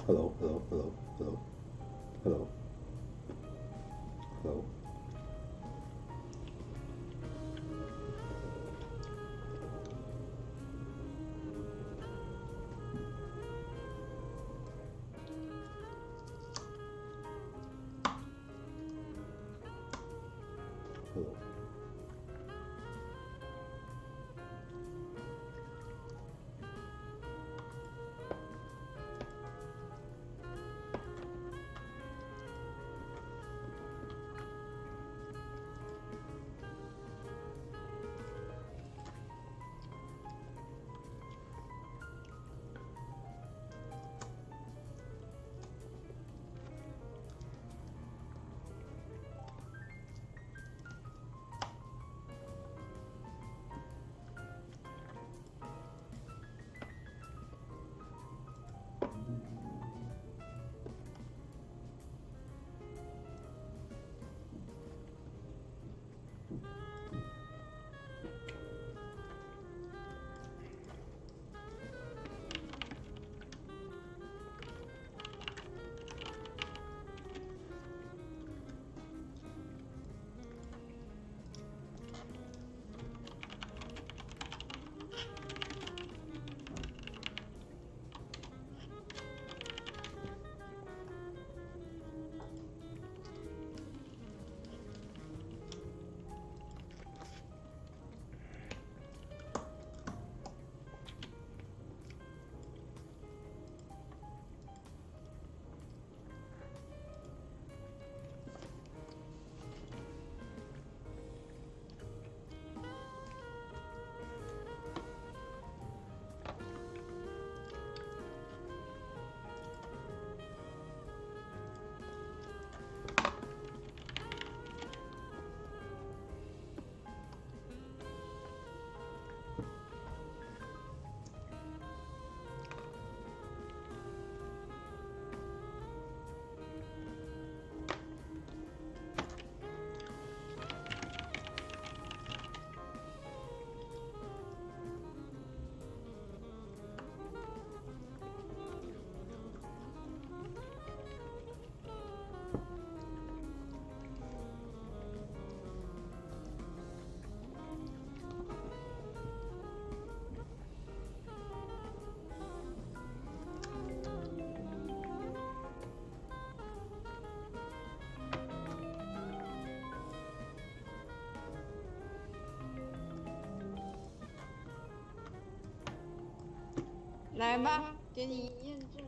Hello, hello, hello, hello, hello, hello. Hello.来吧，给你验证。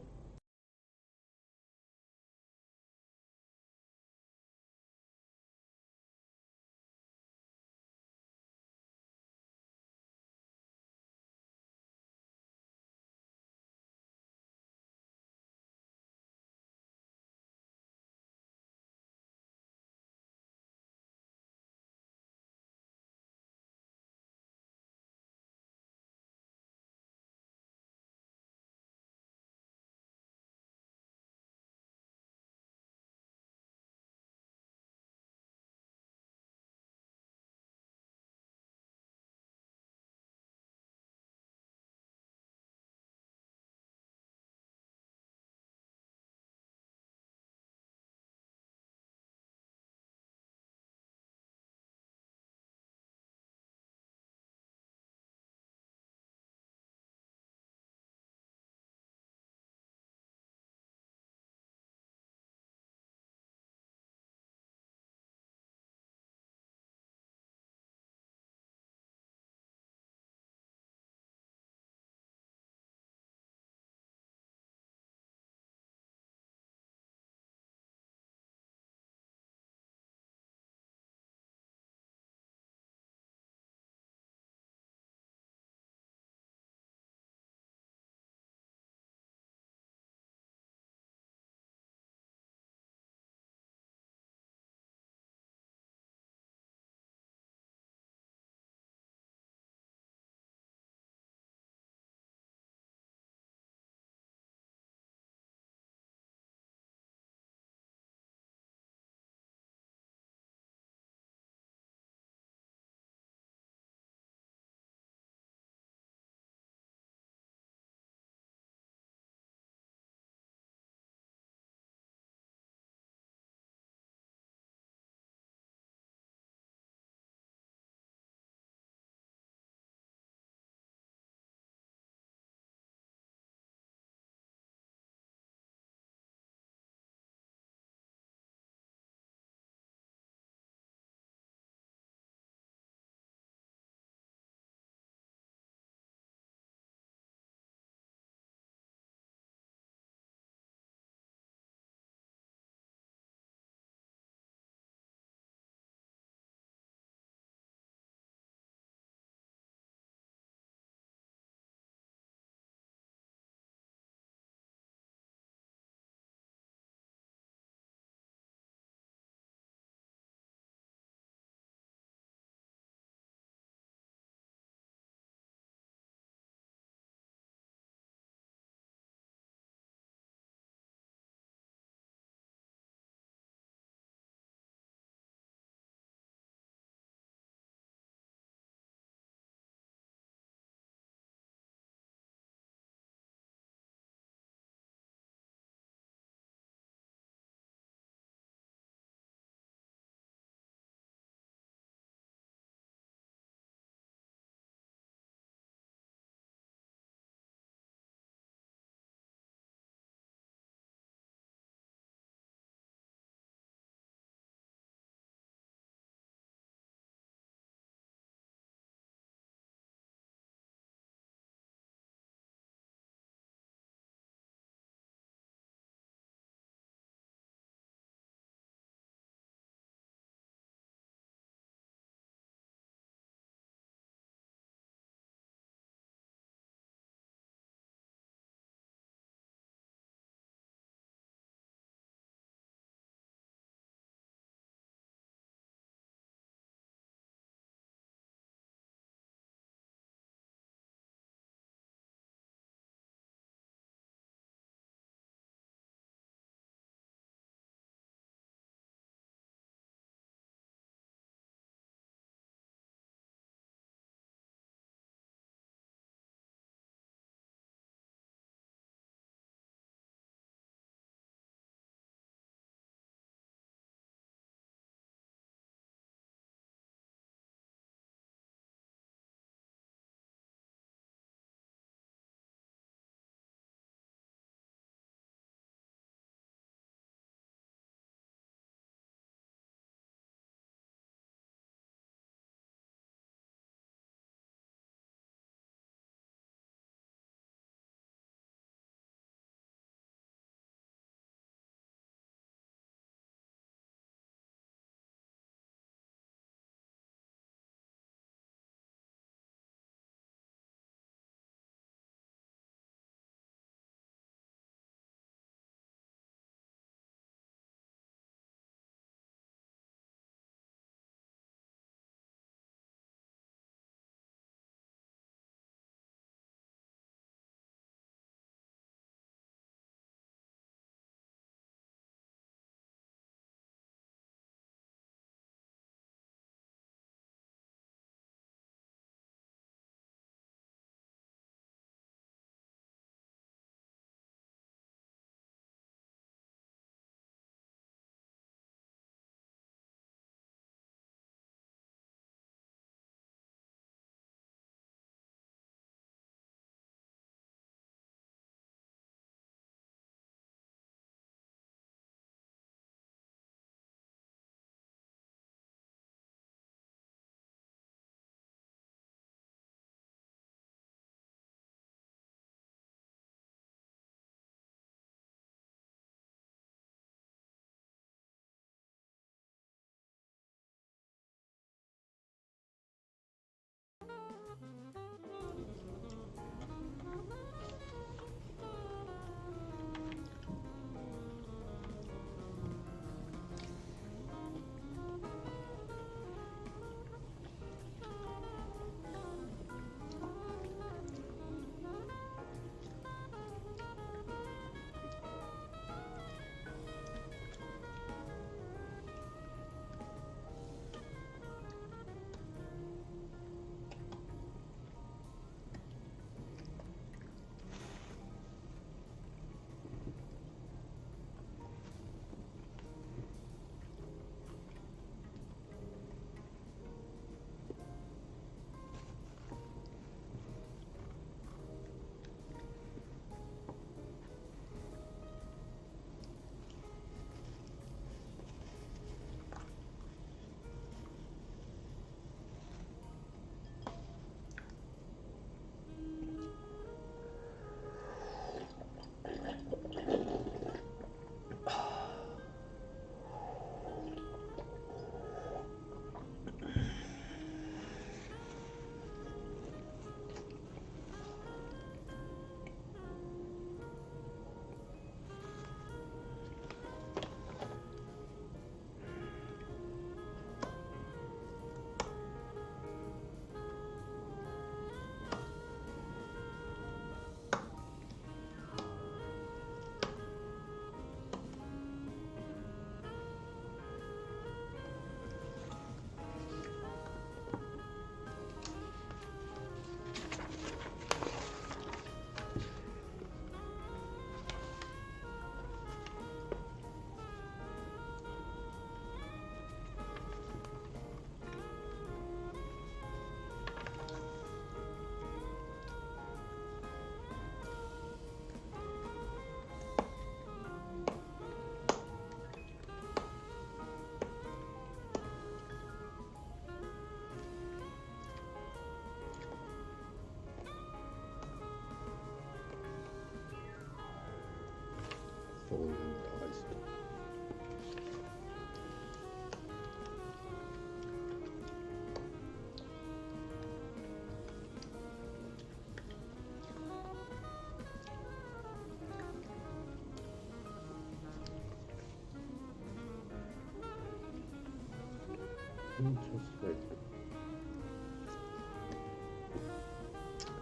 Interesting.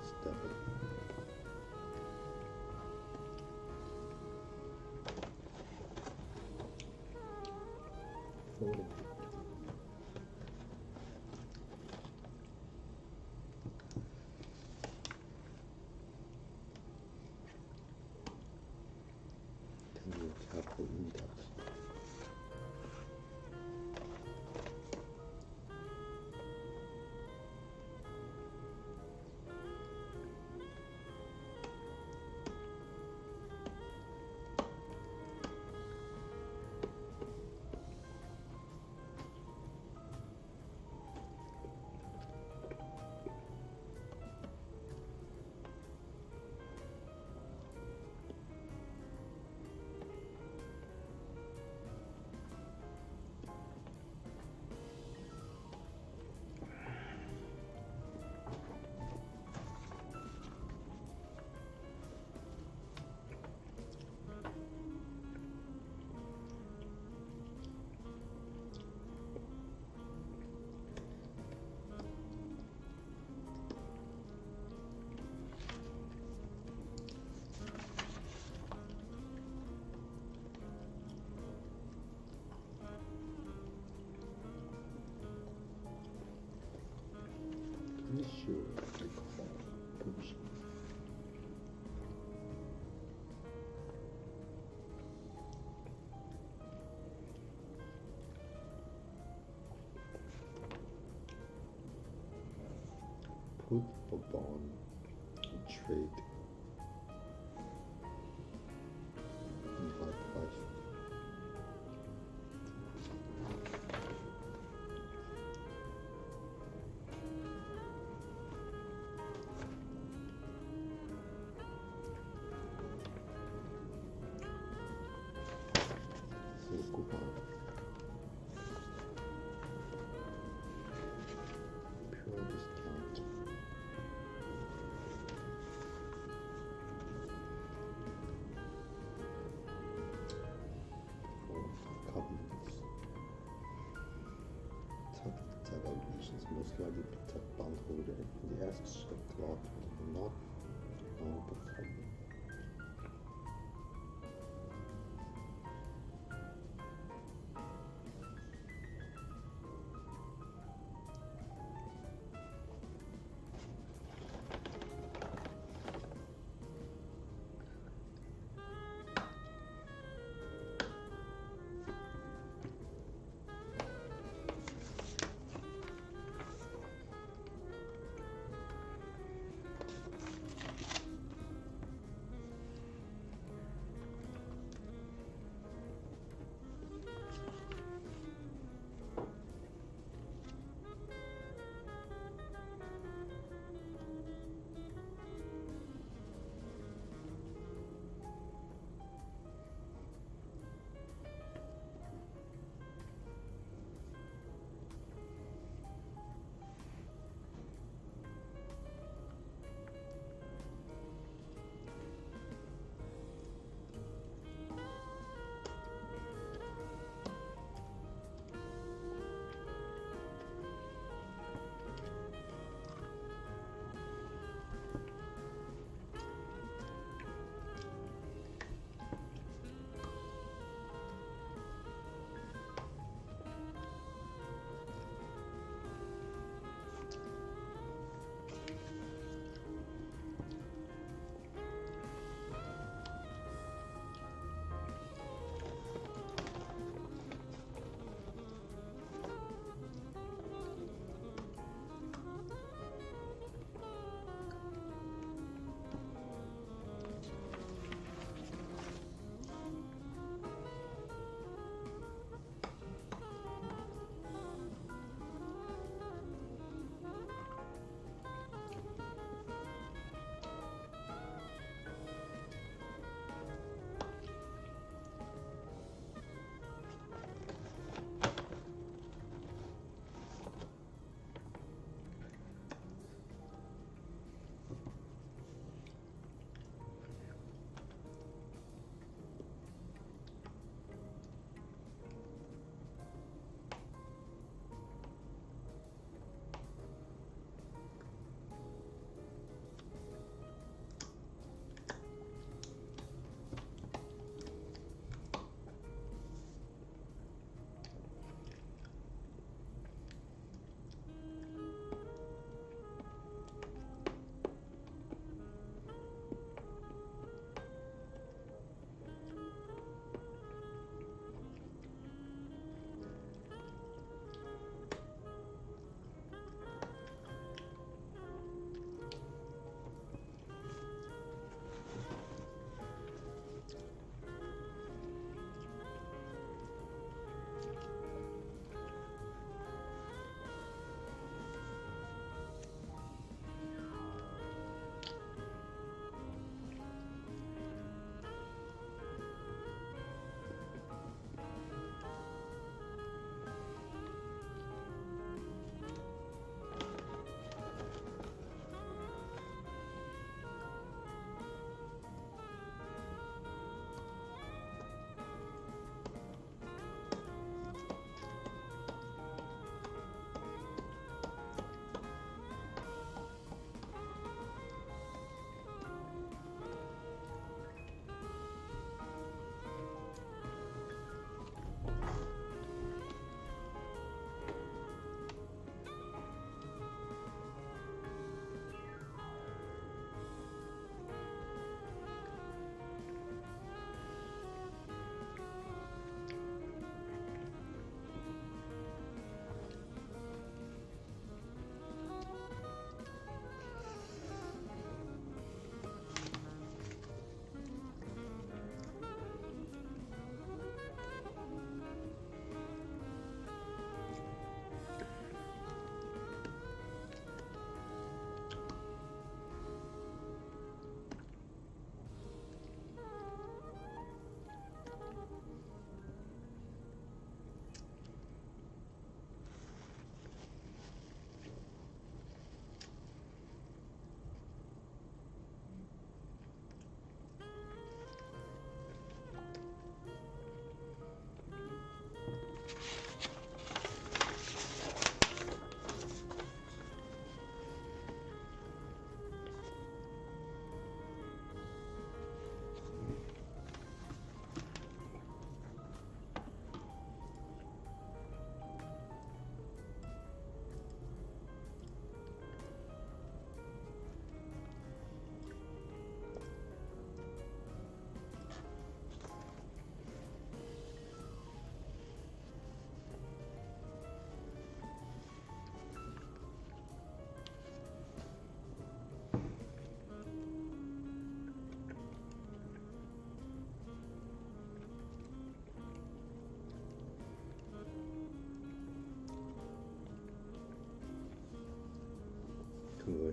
Step it. Folding. Tenure capital index. Issue recall. Oops. Put or bond trade implied price. So coupon. Pure discount. For covenants. Target obligations most likely protect bondholder. The assets of clause will not perform.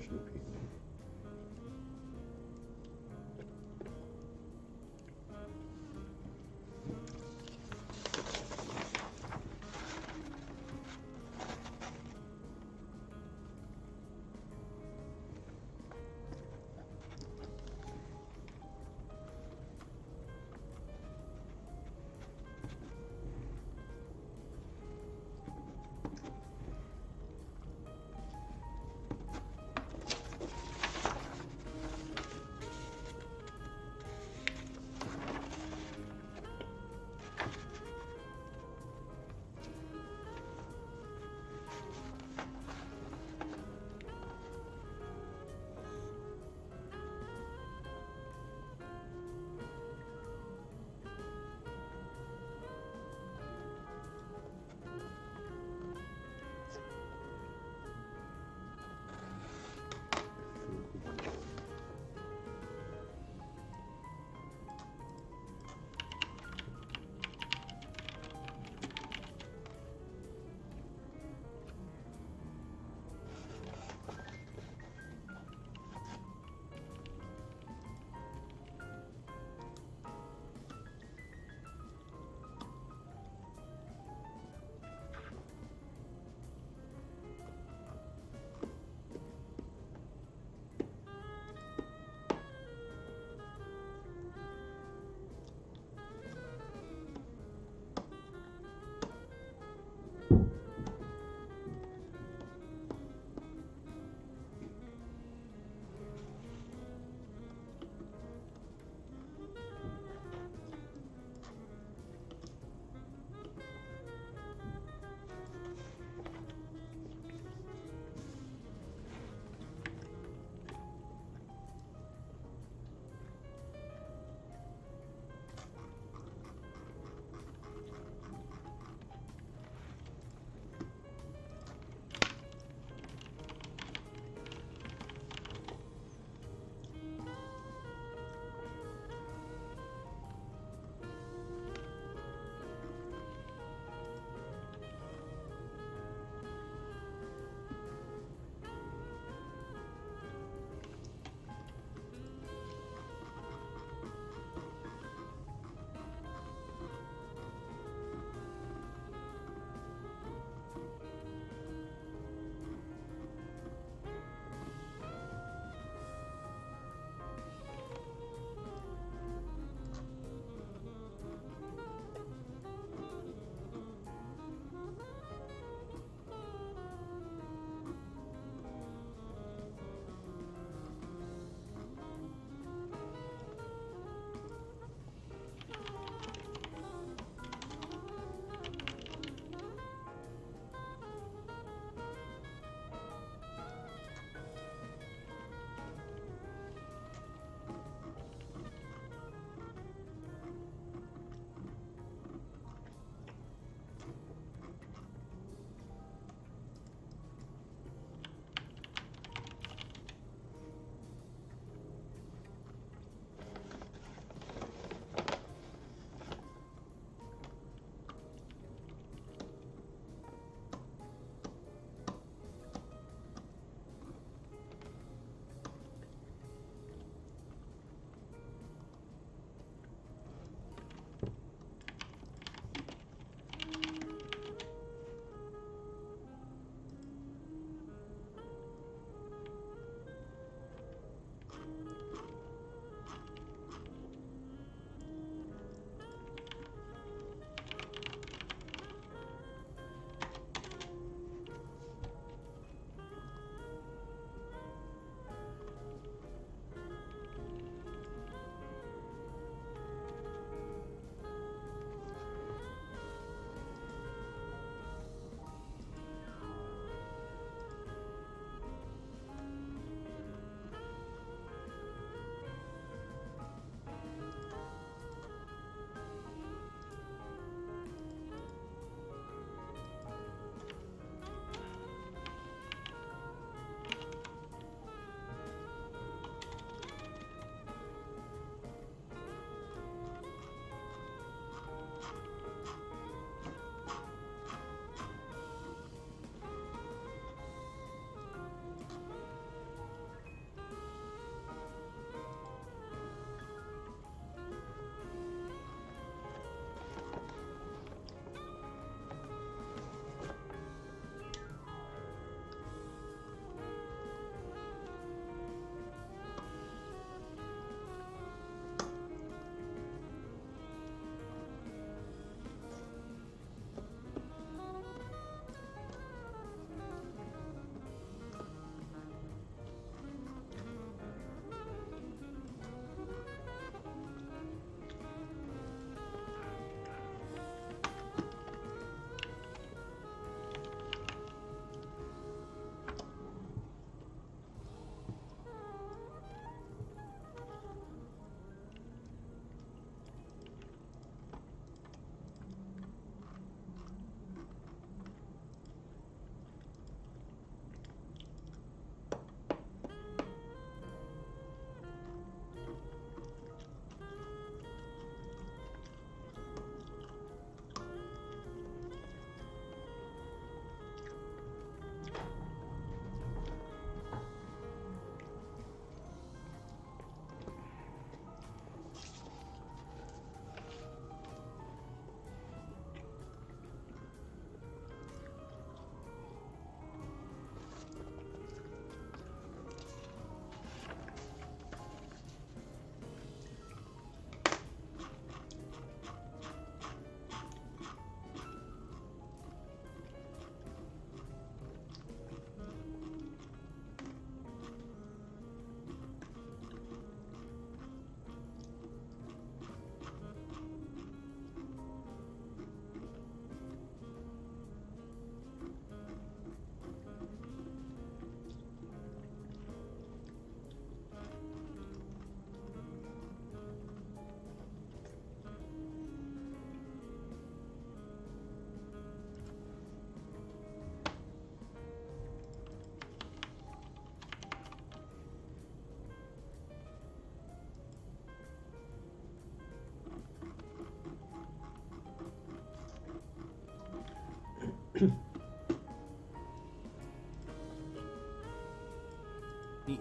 efficient people.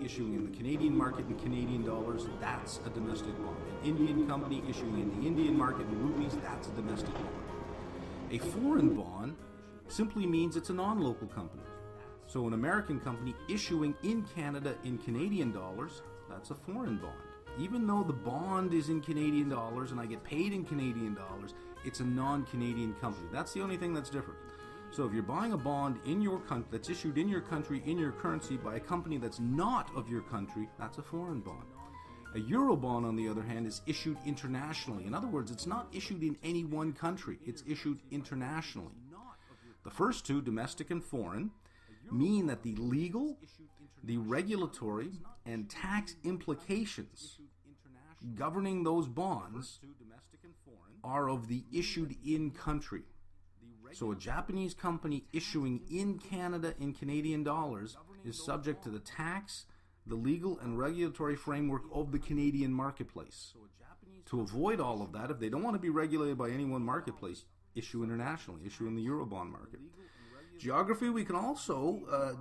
Issuing in the Canadian market in Canadian dollars, that's a domestic bond. An Indian company issuing in the Indian market in rupees, that's a domestic bond. A foreign bond simply means it's a non-local company. So an American company issuing in Canada in Canadian dollars, that's a foreign bond. Even though the bond is in Canadian dollars and I get paid in Canadian dollars, it's a non-Canadian company. That's the only thing that's different. So if you're buying a bond in your country that's issued in your country in your currency by a company that's not of your country, that's a foreign bond. A euro bond, on the other hand, is issued internationally. In other words, it's not issued in any one country. It's issued internationally. The first two, domestic and foreign, mean that the legal, the regulatory, and tax implications governing those bonds are of the issued in country. So a Japanese company issuing in Canada in Canadian dollars is subject to the tax, the legal and regulatory framework of the Canadian marketplace. To avoid all of that, if they don't want to be regulated by any one marketplace, issue internationally, issue in the Eurobond market. Geography, we can also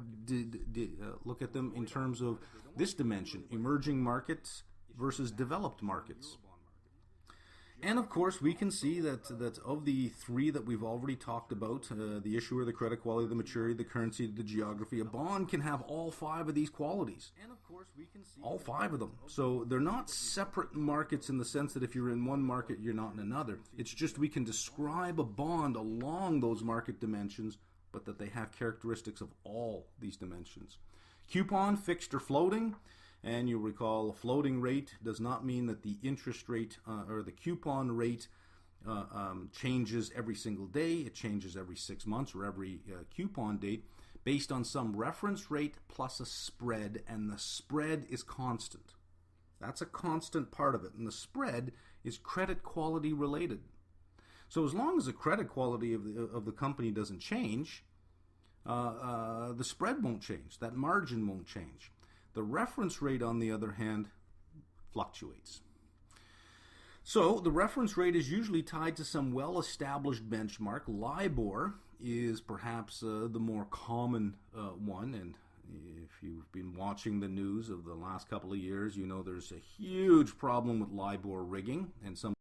look at them in terms of this dimension, emerging markets versus developed markets. And of course, we can see that of the three that we've already talked about, the issuer, the credit quality, the maturity, the currency, the geography, a bond can have all five of these qualities. All five of them. So they're not separate markets in the sense that if you're in one market, you're not in another. It's just we can describe a bond along those market dimensions, but that they have characteristics of all these dimensions. Coupon, fixed or floating. And you'll recall a floating rate does not mean that the interest rate or the coupon rate changes every single day. It changes every 6 months or every coupon date based on some reference rate plus a spread, and the spread is constant. That's a constant part of it, and the spread is credit quality related. So as long as the credit quality of the company doesn't change, the spread won't change. That margin won't change. The reference rate, on the other hand, fluctuates. So the reference rate is usually tied to some well-established benchmark. LIBOR is perhaps the more common one, and if you've been watching the news of the last couple of years, you know there's a huge problem with LIBOR rigging, and some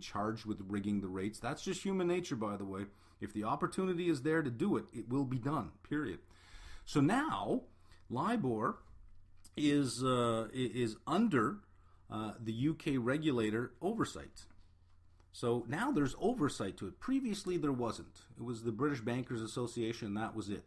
charged with rigging the rates. That's just human nature, by the way. If the opportunity is there to do it, it will be done, period. So now, LIBOR is under the UK regulator oversight. So now there's oversight to it. Previously there wasn't. It was the British Bankers Association, and that was it.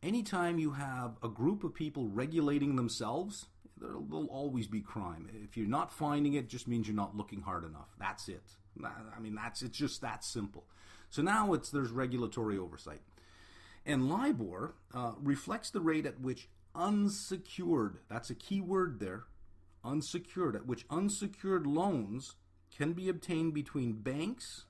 Anytime you have a group of people regulating themselves, there'll always be crime. If you're not finding it, just means you're not looking hard enough. That's it. I mean, it's just that simple. So now there's regulatory oversight. And LIBOR reflects the rate at which unsecured, that's a key word there, unsecured, at which unsecured loans can be obtained between banks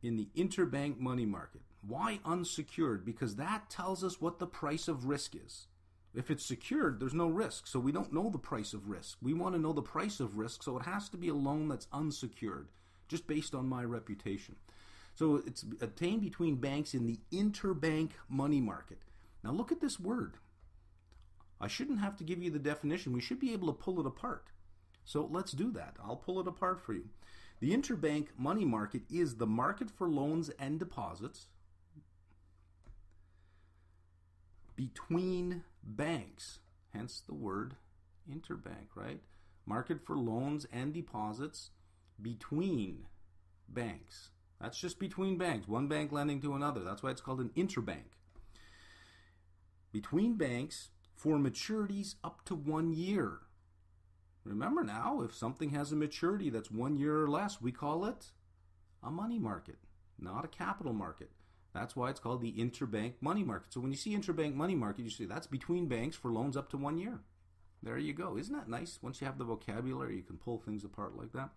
in the interbank money market. Why unsecured? Because that tells us what the price of risk is. If it's secured, there's no risk, so we don't know the price of risk. We want to know the price of risk, so it has to be a loan that's unsecured, just based on my reputation. So it's obtained between banks in the interbank money market. Now look at this word. I shouldn't have to give you the definition. We should be able to pull it apart. So let's do that. I'll pull it apart for you. The interbank money market is the market for loans and deposits between banks, hence the word interbank, right? Market for loans and deposits between banks. That's just between banks, one bank lending to another. That's why it's called an interbank. Between banks for maturities up to 1 year. Remember now, if something has a maturity that's 1 year or less, we call it a money market, not a capital market. That's why it's called the interbank money market. So when you see interbank money market, you see that's between banks for loans up to 1 year. There you go. Isn't that nice? Once you have the vocabulary, you can pull things apart like that.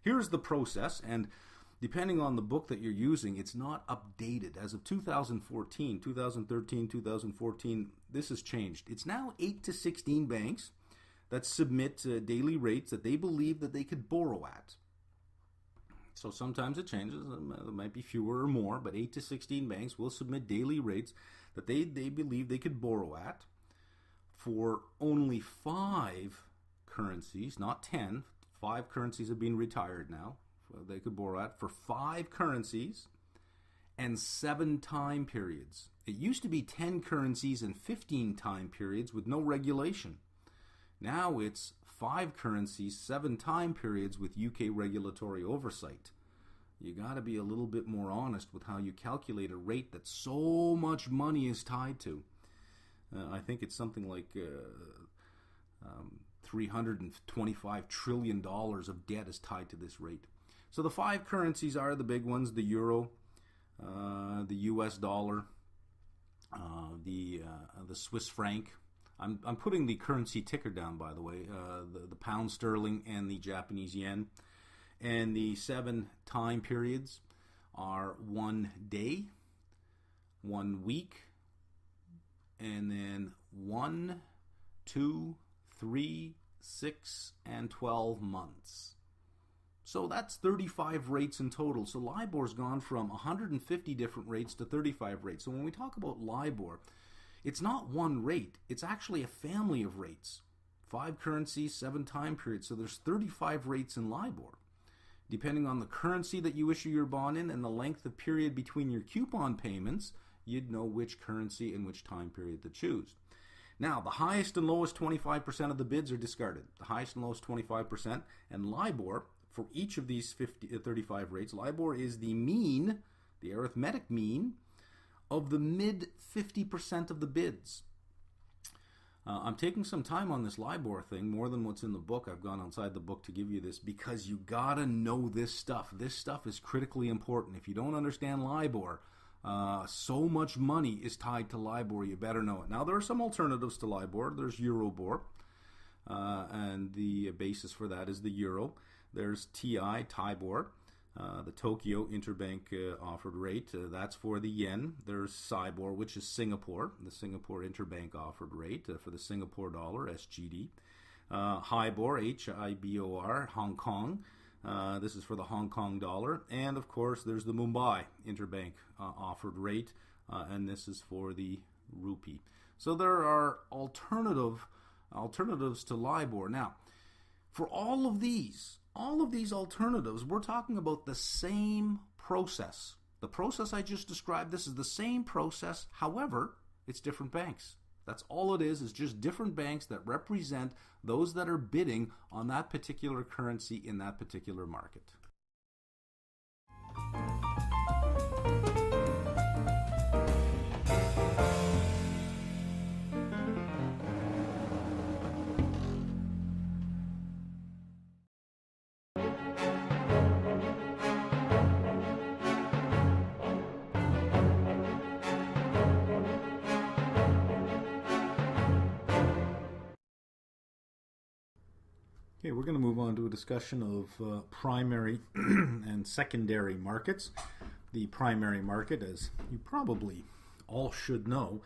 Here's the process, and depending on the book that you're using, it's not updated. As of 2014, 2013, 2014, this has changed. It's now 8 to 16 banks that submit daily rates that they believe that they could borrow at. So sometimes it changes. There might be fewer or more, but 8 to 16 banks will submit daily rates that they believe they could borrow at for only 5 currencies, not 10. 5 currencies have been retired now. They could borrow at for 5 currencies and 7 time periods. It used to be 10 currencies and 15 time periods with no regulation. Now it's 5 currencies, 7 time periods with UK regulatory oversight. You got to be a little bit more honest with how you calculate a rate that so much money is tied to. I think it's something like $325 trillion of debt is tied to this rate. So the 5 currencies are the big ones: the euro, the US dollar, the Swiss franc. I'm putting the currency ticker down, by the way, the pound sterling and the Japanese yen. And the 7 time periods are 1 day, 1 week, and then 1, 2, 3, 6, and 12 months. So that's 35 rates in total. So LIBOR's gone from 150 different rates to 35 rates. So when we talk about LIBOR, it's not one rate. It's actually a family of rates. 5 currencies, 7 time periods. So there's 35 rates in LIBOR. Depending on the currency that you issue your bond in and the length of period between your coupon payments, you'd know which currency and which time period to choose. Now, the highest and lowest 25% of the bids are discarded. The highest and lowest 25%. And LIBOR, for each of these 35 rates, LIBOR is the mean, the arithmetic mean, of the mid 50% of the bids. I'm taking some time on this LIBOR thing, more than what's in the book. I've gone outside the book to give you this because you gotta know this stuff. This stuff is critically important. If you don't understand LIBOR, so much money is tied to LIBOR, you better know it. Now, there are some alternatives to LIBOR. There's Eurobor, and the basis for that is the euro. There's TI, TIBOR, the Tokyo Interbank offered rate. That's for the yen. There's SIBOR, which is Singapore, the Singapore Interbank offered rate for the Singapore dollar, SGD. HIBOR, HIBOR, Hong Kong. This is for the Hong Kong dollar. And, of course, there's the Mumbai Interbank offered rate, and this is for the rupee. So there are alternatives to LIBOR. Now, for all of these, all of these alternatives, we're talking about the same process. The process I just described, this is the same process. However, it's different banks. That's all it is just different banks that represent those that are bidding on that particular currency in that particular market. Okay, we're going to move on to a discussion of primary and secondary markets. The primary market, as you probably all should know,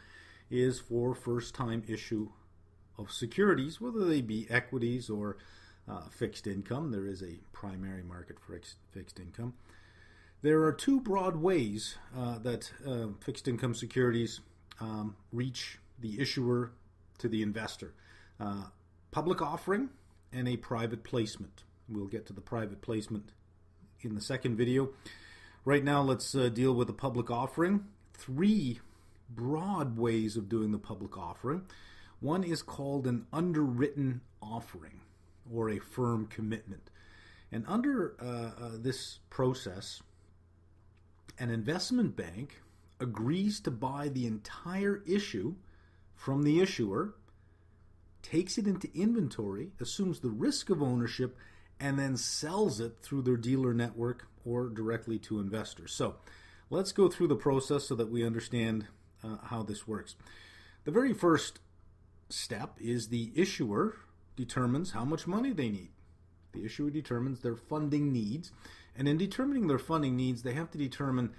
is for first-time issue of securities, whether they be equities or fixed income. There is a primary market for fixed income. There are two broad ways that fixed income securities reach the issuer to the investor. Public offering and a private placement. We'll get to the private placement in the second video. Right now, let's deal with the public offering. Three broad ways of doing the public offering. One is called an underwritten offering or a firm commitment. And under this process, an investment bank agrees to buy the entire issue from the issuer, takes it into inventory, assumes the risk of ownership, and then sells it through their dealer network or directly to investors. So let's go through the process so that we understand how this works. The very first step is the issuer determines how much money they need. The issuer determines their funding needs, and in determining their funding needs, they have to determine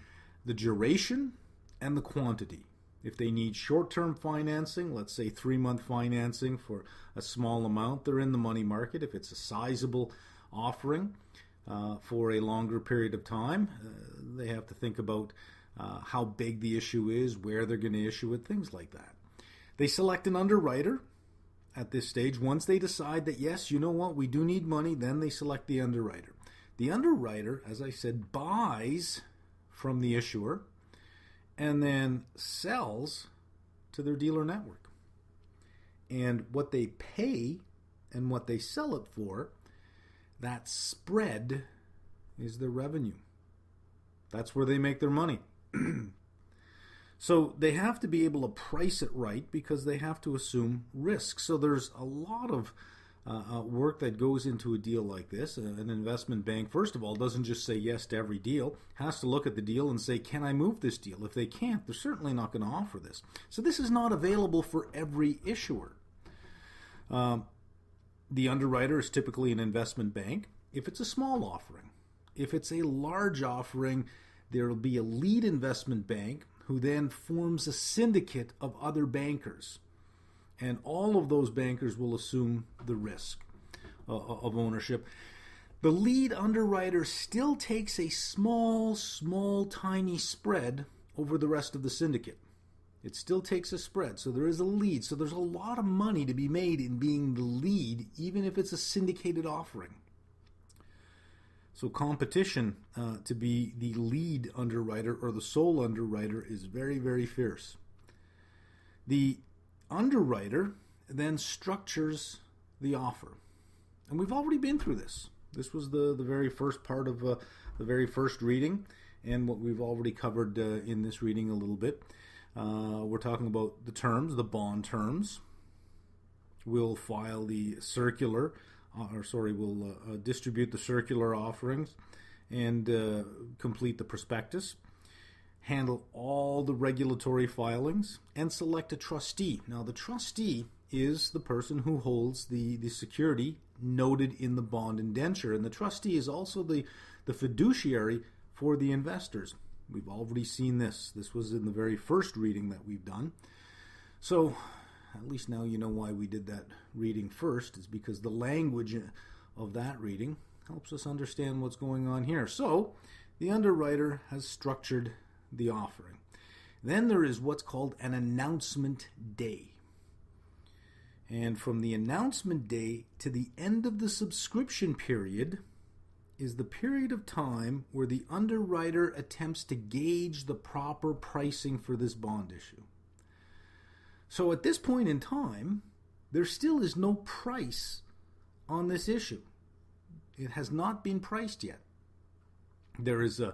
the duration and the quantity. If they need short-term financing, let's say 3-month financing for a small amount, they're in the money market. If it's a sizable offering for a longer period of time, they have to think about how big the issue is, where they're going to issue it, things like that. They select an underwriter at this stage. Once they decide that, yes, you know what, we do need money, then they select the underwriter. The underwriter, as I said, buys from the issuer and then sells to their dealer network. And what they pay and what they sell it for, that spread is their revenue. That's where they make their money. So they have to be able to price it right because they have to assume risk. So there's a lot of work that goes into a deal like this. An investment bank, first of all, doesn't just say yes to every deal, has to look at the deal and say, can I move this deal? If they can't, they're certainly not going to offer this. So this is not available for every issuer. The underwriter is typically an investment bank if it's a small offering. If it's a large offering, there will be a lead investment bank who then forms a syndicate of other bankers. And all of those bankers will assume the risk of ownership. The lead underwriter still takes a small, tiny spread over the rest of the syndicate. It still takes a spread, so there is a lead. So there's a lot of money to be made in being the lead, even if it's a syndicated offering. So competition to be the lead underwriter or the sole underwriter is very, very fierce. The underwriter then structures the offer. And we've already been through this. This was the very first part of the very first reading, and what we've already covered in this reading a little bit. We're talking about the terms, the bond terms. We'll file the circular, we'll distribute the circular offerings and complete the prospectus. Handle all the regulatory filings, and select a trustee. Now, the trustee is the person who holds the security noted in the bond indenture, and the trustee is also the fiduciary for the investors. We've already seen this. This was in the very first reading that we've done. So, at least now you know why we did that reading first, is because the language of that reading helps us understand what's going on here. So, the underwriter has structured the offering. Then there is what's called an announcement day. And from the announcement day to the end of the subscription period, is the period of time where the underwriter attempts to gauge the proper pricing for this bond issue. So at this point in time, there still is no price on this issue. It has not been priced yet. There is a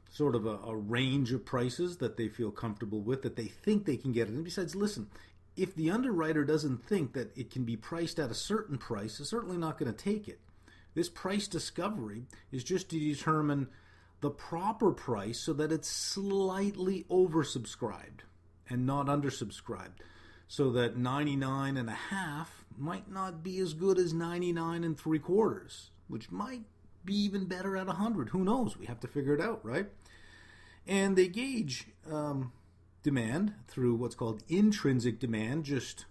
sort of a range of prices that they feel comfortable with, that they think they can get it. And besides, listen, if the underwriter doesn't think that it can be priced at a certain price, they're certainly not going to take it. This price discovery is just to determine the proper price so that it's slightly oversubscribed and not undersubscribed, so that 99.5 might not be as good as 99.75, which might be even better at 100. Who knows? We have to figure it out, right? And they gauge demand through what's called intrinsic demand, just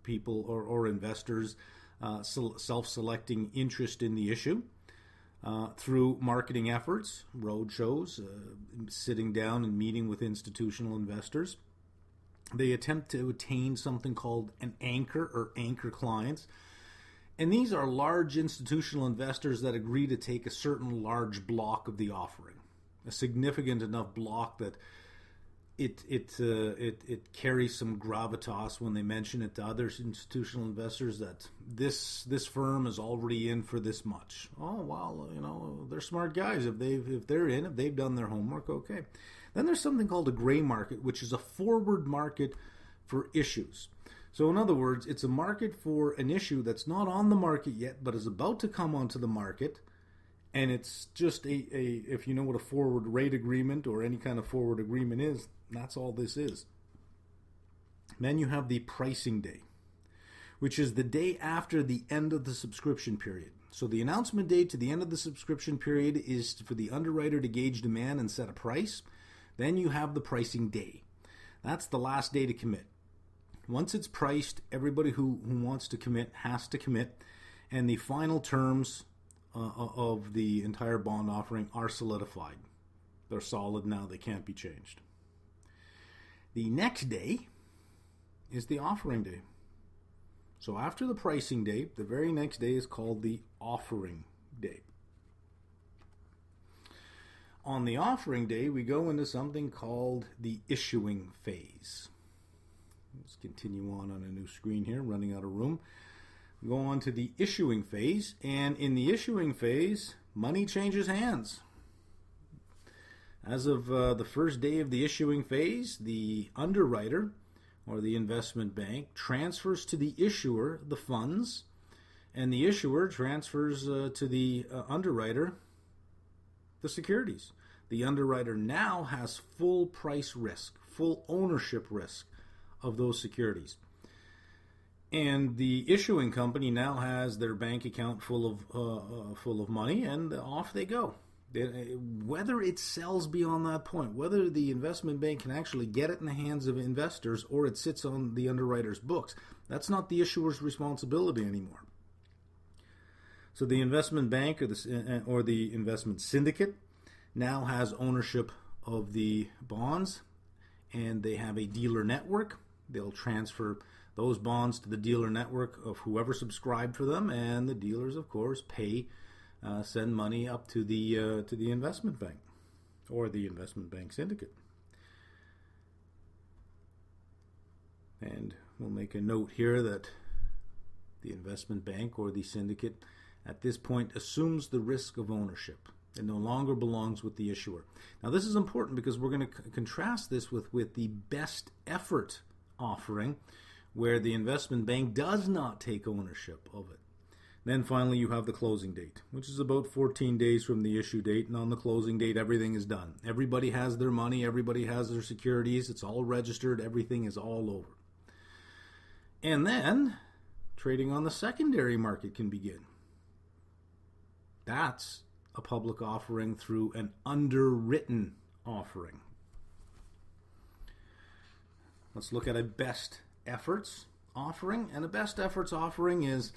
people or investors self-selecting interest in the issue, through marketing efforts, road shows, sitting down and meeting with institutional investors. They attempt to attain something called an anchor or anchor clients. And these are large institutional investors that agree to take a certain large block of the offering, a significant enough block that it carries some gravitas when they mention it to other institutional investors, that this firm is already in for this much. Oh, well, they're smart guys. If they've done their homework, okay. Then there's something called a gray market, which is a forward market for issues. So in other words, it's a market for an issue that's not on the market yet, but is about to come onto the market. And it's just if you know what a forward rate agreement or any kind of forward agreement is, that's all this is. Then you have the pricing day, which is the day after the end of the subscription period. So the announcement date to the end of the subscription period is for the underwriter to gauge demand and set a price. Then you have the pricing day. That's the last day to commit. Once it's priced, everybody who wants to commit has to commit, and the final terms of the entire bond offering are solidified. They're solid now. They can't be changed. The next day is the offering day. So after the pricing day, the very next day is called the offering day. On the offering day, we go into something called the issuing phase. Let's continue on a new screen here, running out of room. We go on to the issuing phase, and in the issuing phase, money changes hands. As of the first day of the issuing phase, the underwriter or the investment bank transfers to the issuer the funds, and the issuer transfers to the underwriter the securities. The underwriter now has full price risk, full ownership risk of those securities. And the issuing company now has their bank account full of money, and off they go. Whether it sells beyond that point, whether the investment bank can actually get it in the hands of investors or it sits on the underwriter's books, that's not the issuer's responsibility anymore. So the investment bank or the investment syndicate now has ownership of the bonds, and they have a dealer network. They'll transfer those bonds to the dealer network of whoever subscribed for them, and the dealers, of course, send money up to the investment bank or the investment bank syndicate. And we'll make a note here that the investment bank or the syndicate at this point assumes the risk of ownership. It no longer belongs with the issuer. Now this is important because we're going to contrast this with the best effort offering, where the investment bank does not take ownership of it. Then finally you have the closing date, which is about 14 days from the issue date, and on the closing date everything is done. Everybody has their money, everybody has their securities, it's all registered, everything is all over. And then trading on the secondary market can begin. That's a public offering through an underwritten offering. Let's look at a best efforts offering. And a best efforts offering is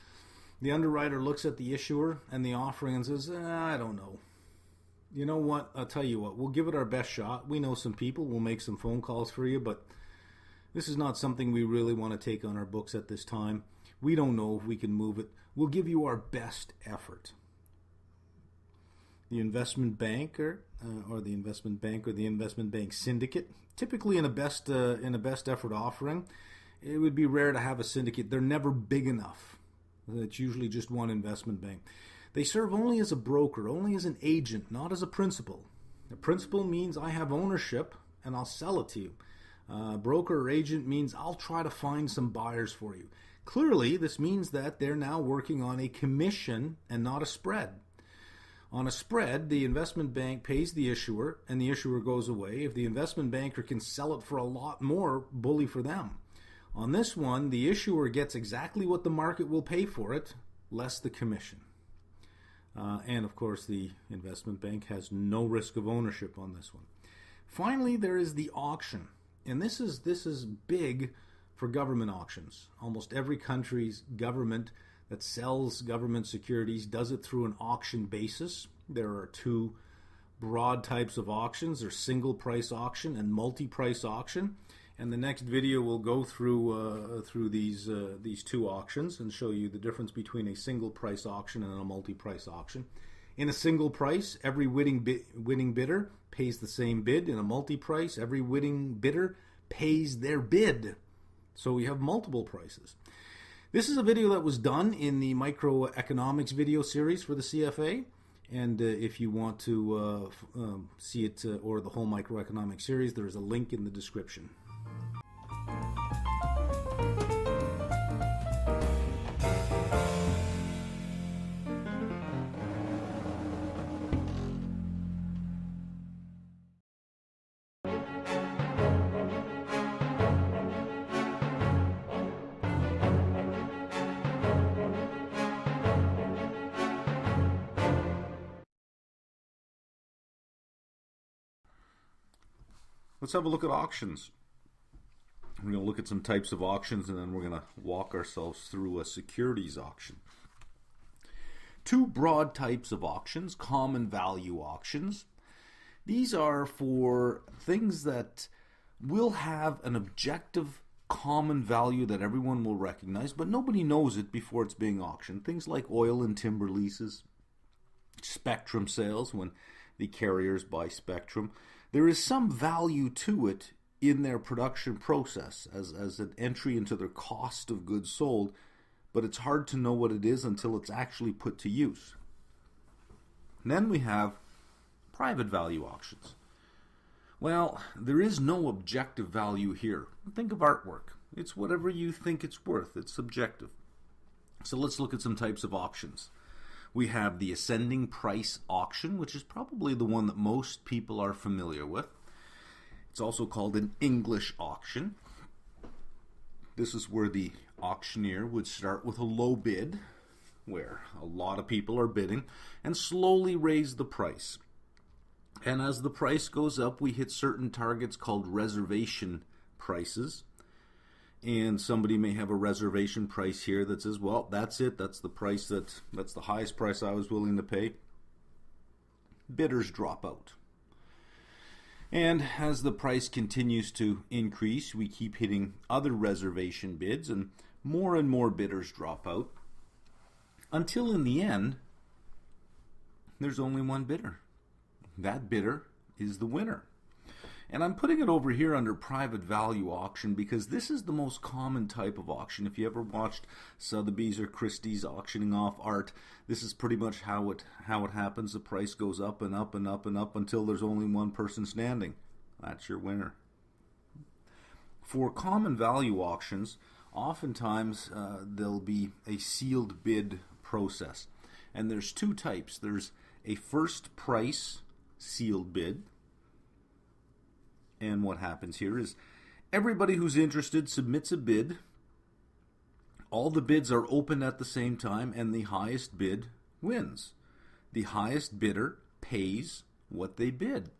the underwriter looks at the issuer and the offering and says, I don't know. You know what? I'll tell you what. We'll give it our best shot. We know some people. We'll make some phone calls for you, but this is not something we really want to take on our books at this time. We don't know if we can move it. We'll give you our best effort. the investment banker or the investment bank or the investment bank syndicate. Typically in a best effort offering, it would be rare to have a syndicate. They're never big enough. It's usually just one investment bank. They serve only as a broker, only as an agent, not as a principal. A principal means I have ownership and I'll sell it to you. Broker or agent means I'll try to find some buyers for you. Clearly, this means that they're now working on a commission and not a spread. On a spread, the investment bank pays the issuer and the issuer goes away. If the investment banker can sell it for a lot more, bully for them. On this one, the issuer gets exactly what the market will pay for it, less the commission. And of course, the investment bank has no risk of ownership on this one. Finally, there is the auction. And this is big for government auctions. Almost every country's government that sells government securities does it through an auction basis. There are two broad types of auctions. There's single price auction and multi-price auction. And the next video will go through these two auctions and show you the difference between a single price auction and a multi-price auction. In a single price, every winning bidder pays the same bid. In a multi-price, every winning bidder pays their bid. So we have multiple prices. This is a video that was done in the microeconomics video series for the CFA. And if you want to see it or the whole microeconomics series, there is a link in the description. Let's have a look at auctions. We're going to look at some types of auctions and then we're going to walk ourselves through a securities auction. Two broad types of auctions, common value auctions. These are for things that will have an objective common value that everyone will recognize, but nobody knows it before it's being auctioned. Things like oil and timber leases, spectrum sales when the carriers buy spectrum. There is some value to it in their production process as an entry into their cost of goods sold, but it's hard to know what it is until it's actually put to use. And then we have private value auctions. Well, there is no objective value here. Think of artwork. It's whatever you think it's worth. It's subjective. So let's look at some types of auctions. We have the ascending price auction, which is probably the one that most people are familiar with. It's also called an English auction. This is where the auctioneer would start with a low bid, where a lot of people are bidding, and slowly raise the price. And as the price goes up, we hit certain targets called reservation prices. And somebody may have a reservation price here that says, well, that's it. That's the price that's the highest price I was willing to pay. Bidders drop out. And as the price continues to increase, we keep hitting other reservation bids and more bidders drop out. Until in the end, there's only one bidder. That bidder is the winner. And I'm putting it over here under private value auction because this is the most common type of auction. If you ever watched Sotheby's or Christie's auctioning off art, this is pretty much how it happens. The price goes up and up and up and up until there's only one person standing. That's your winner. For common value auctions, oftentimes there'll be a sealed bid process. And there's two types. There's a first price sealed bid. And what happens here is everybody who's interested submits a bid. All the bids are open at the same time, and the highest bid wins. The highest bidder pays what they bid.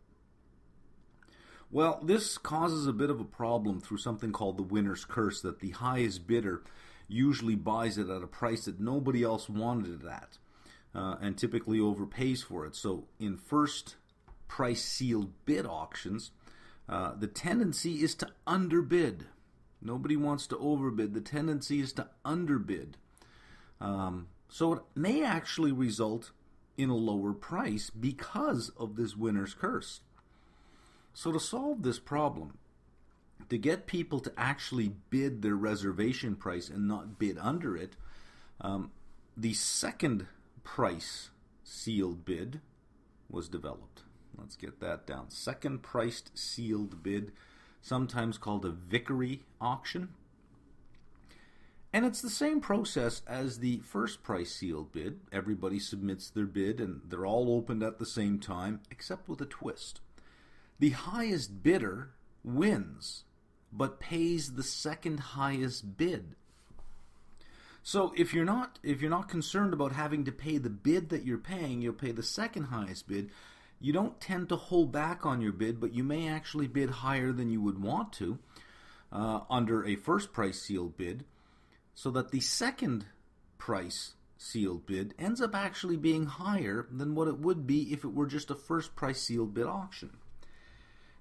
Well, this causes a bit of a problem through something called the winner's curse, that the highest bidder usually buys it at a price that nobody else wanted it at, and typically overpays for it. So in first price sealed bid auctions, the tendency is to underbid. Nobody wants to overbid. The tendency is to underbid. So it may actually result in a lower price because of this winner's curse. So to solve this problem, to get people to actually bid their reservation price and not bid under it, the second price sealed bid was developed. Let's get that down. Second priced sealed bid, sometimes called a Vickery auction. And it's the same process as the first price sealed bid. Everybody submits their bid and they're all opened at the same time, except with a twist. The highest bidder wins, but pays the second highest bid. So if you're not concerned about having to pay the bid that you're paying, you'll pay the second highest bid. You don't tend to hold back on your bid, but you may actually bid higher than you would want to under a first price sealed bid, so that the second price sealed bid ends up actually being higher than what it would be if it were just a first price sealed bid auction.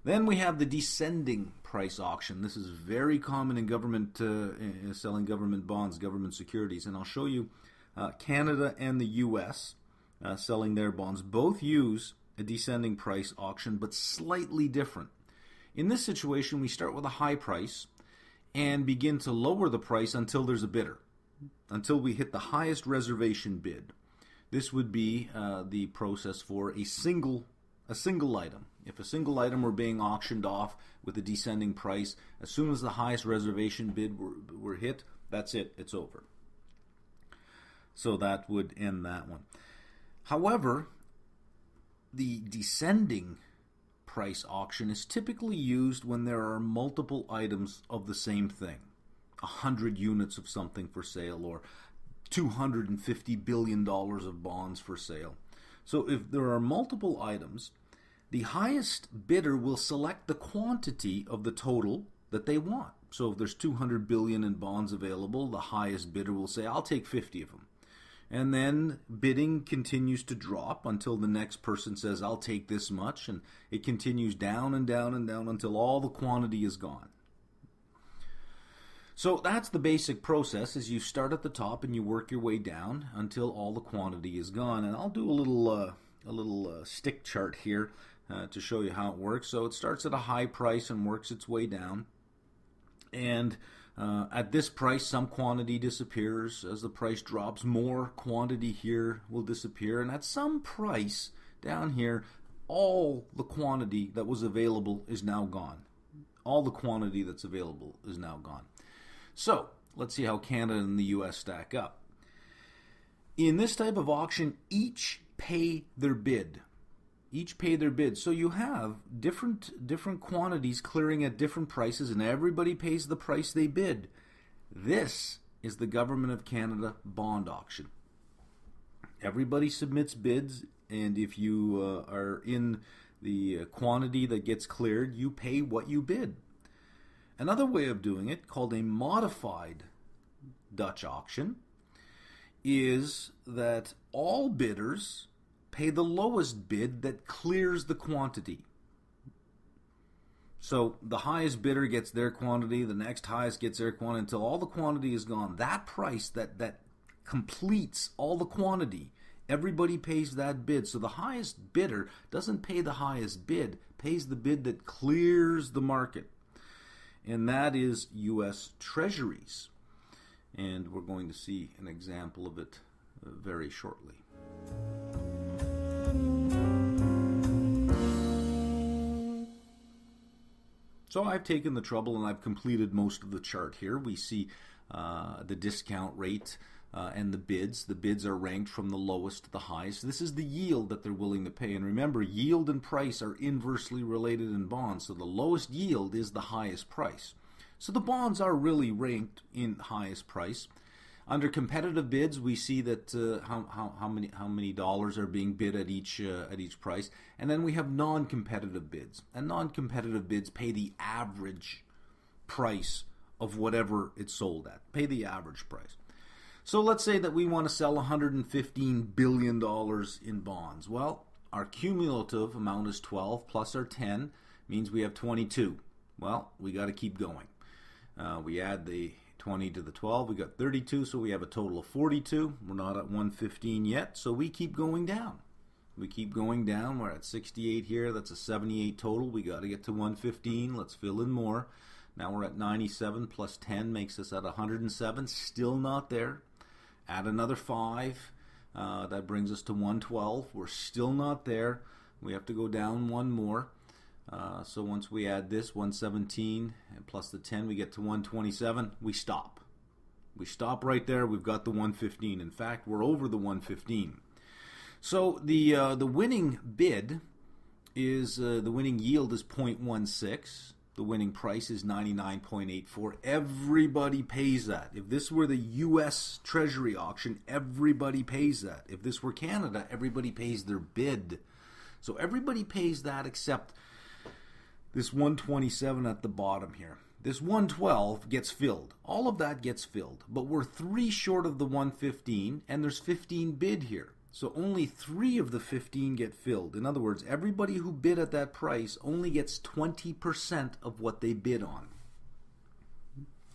Then we have the descending price auction. This is very common in government selling government bonds, government securities, and I'll show you Canada and the U.S. Selling their bonds. Both use a descending price auction, but slightly different. In this situation, we start with a high price and begin to lower the price until there's a bidder, until we hit the highest reservation bid. This would be the process for a single item. If a single item were being auctioned off with a descending price, as soon as the highest reservation bid were hit, that's it, it's over. So that would end that one. However, the descending price auction is typically used when there are multiple items of the same thing. 100 units of something for sale, or $250 billion of bonds for sale. So if there are multiple items, the highest bidder will select the quantity of the total that they want. So if there's 200 billion in bonds available, the highest bidder will say, I'll take 50 of them. And then bidding continues to drop until the next person says, I'll take this much, and it continues down and down and down until all the quantity is gone. So that's the basic process, is you start at the top and you work your way down until all the quantity is gone. And I'll do a little stick chart here to show you how it works. So it starts at a high price and works its way down. And at this price, some quantity disappears. As the price drops, more quantity here will disappear. And at some price down here, all the quantity that was available is now gone. All the quantity that's available is now gone. So let's see how Canada and the U.S. stack up. In this type of auction, each pay their bid. Each pay their bid. So you have different quantities clearing at different prices, and everybody pays the price they bid. This is the Government of Canada bond auction. Everybody submits bids, and if you are in the quantity that gets cleared, you pay what you bid. Another way of doing it, called a modified Dutch auction, is that all bidders pay the lowest bid that clears the quantity. So the highest bidder gets their quantity, the next highest gets their quantity, until all the quantity is gone. That price that completes all the quantity, everybody pays that bid. So the highest bidder doesn't pay the highest bid, pays the bid that clears the market. And that is U.S. Treasuries. And we're going to see an example of it very shortly. So I've taken the trouble and I've completed most of the chart here. We see the discount rate and the bids. The bids are ranked from the lowest to the highest. This is the yield that they're willing to pay. And remember, yield and price are inversely related in bonds. So the lowest yield is the highest price. So the bonds are really ranked in highest price. Under competitive bids, we see that how many dollars are being bid at each price, and then we have non-competitive bids. And non-competitive bids pay the average price of whatever it's sold at. Pay the average price. So let's say that we want to sell $115 billion in bonds. Well, our cumulative amount is 12 plus our 10 means we have 22. Well, we got to keep going. We add the 20 to the 12, we got 32, so we have a total of 42. We're not at 115 yet, so we keep going down. We keep going down. We're at 68 here. That's a 78 total. We got to get to 115. Let's fill in more. Now we're at 97 plus 10 makes us at 107. Still not there. Add another 5. That brings us to 112. We're still not there. We have to go down one more. So once we add this 117 and plus the 10, we get to 127. We stop. We stop right there. We've got the 115. In fact, we're over the 115. So the winning bid is the winning yield is 0.16. The winning price is 99.84. Everybody pays that. If this were the U.S. Treasury auction, everybody pays that. If this were Canada, everybody pays their bid. So everybody pays that except this 127 at the bottom here. This 112 gets filled. All of that gets filled. But we're 3 short of the 115, and there's 15 bid here. So only 3 of the 15 get filled. In other words, everybody who bid at that price only gets 20% of what they bid on.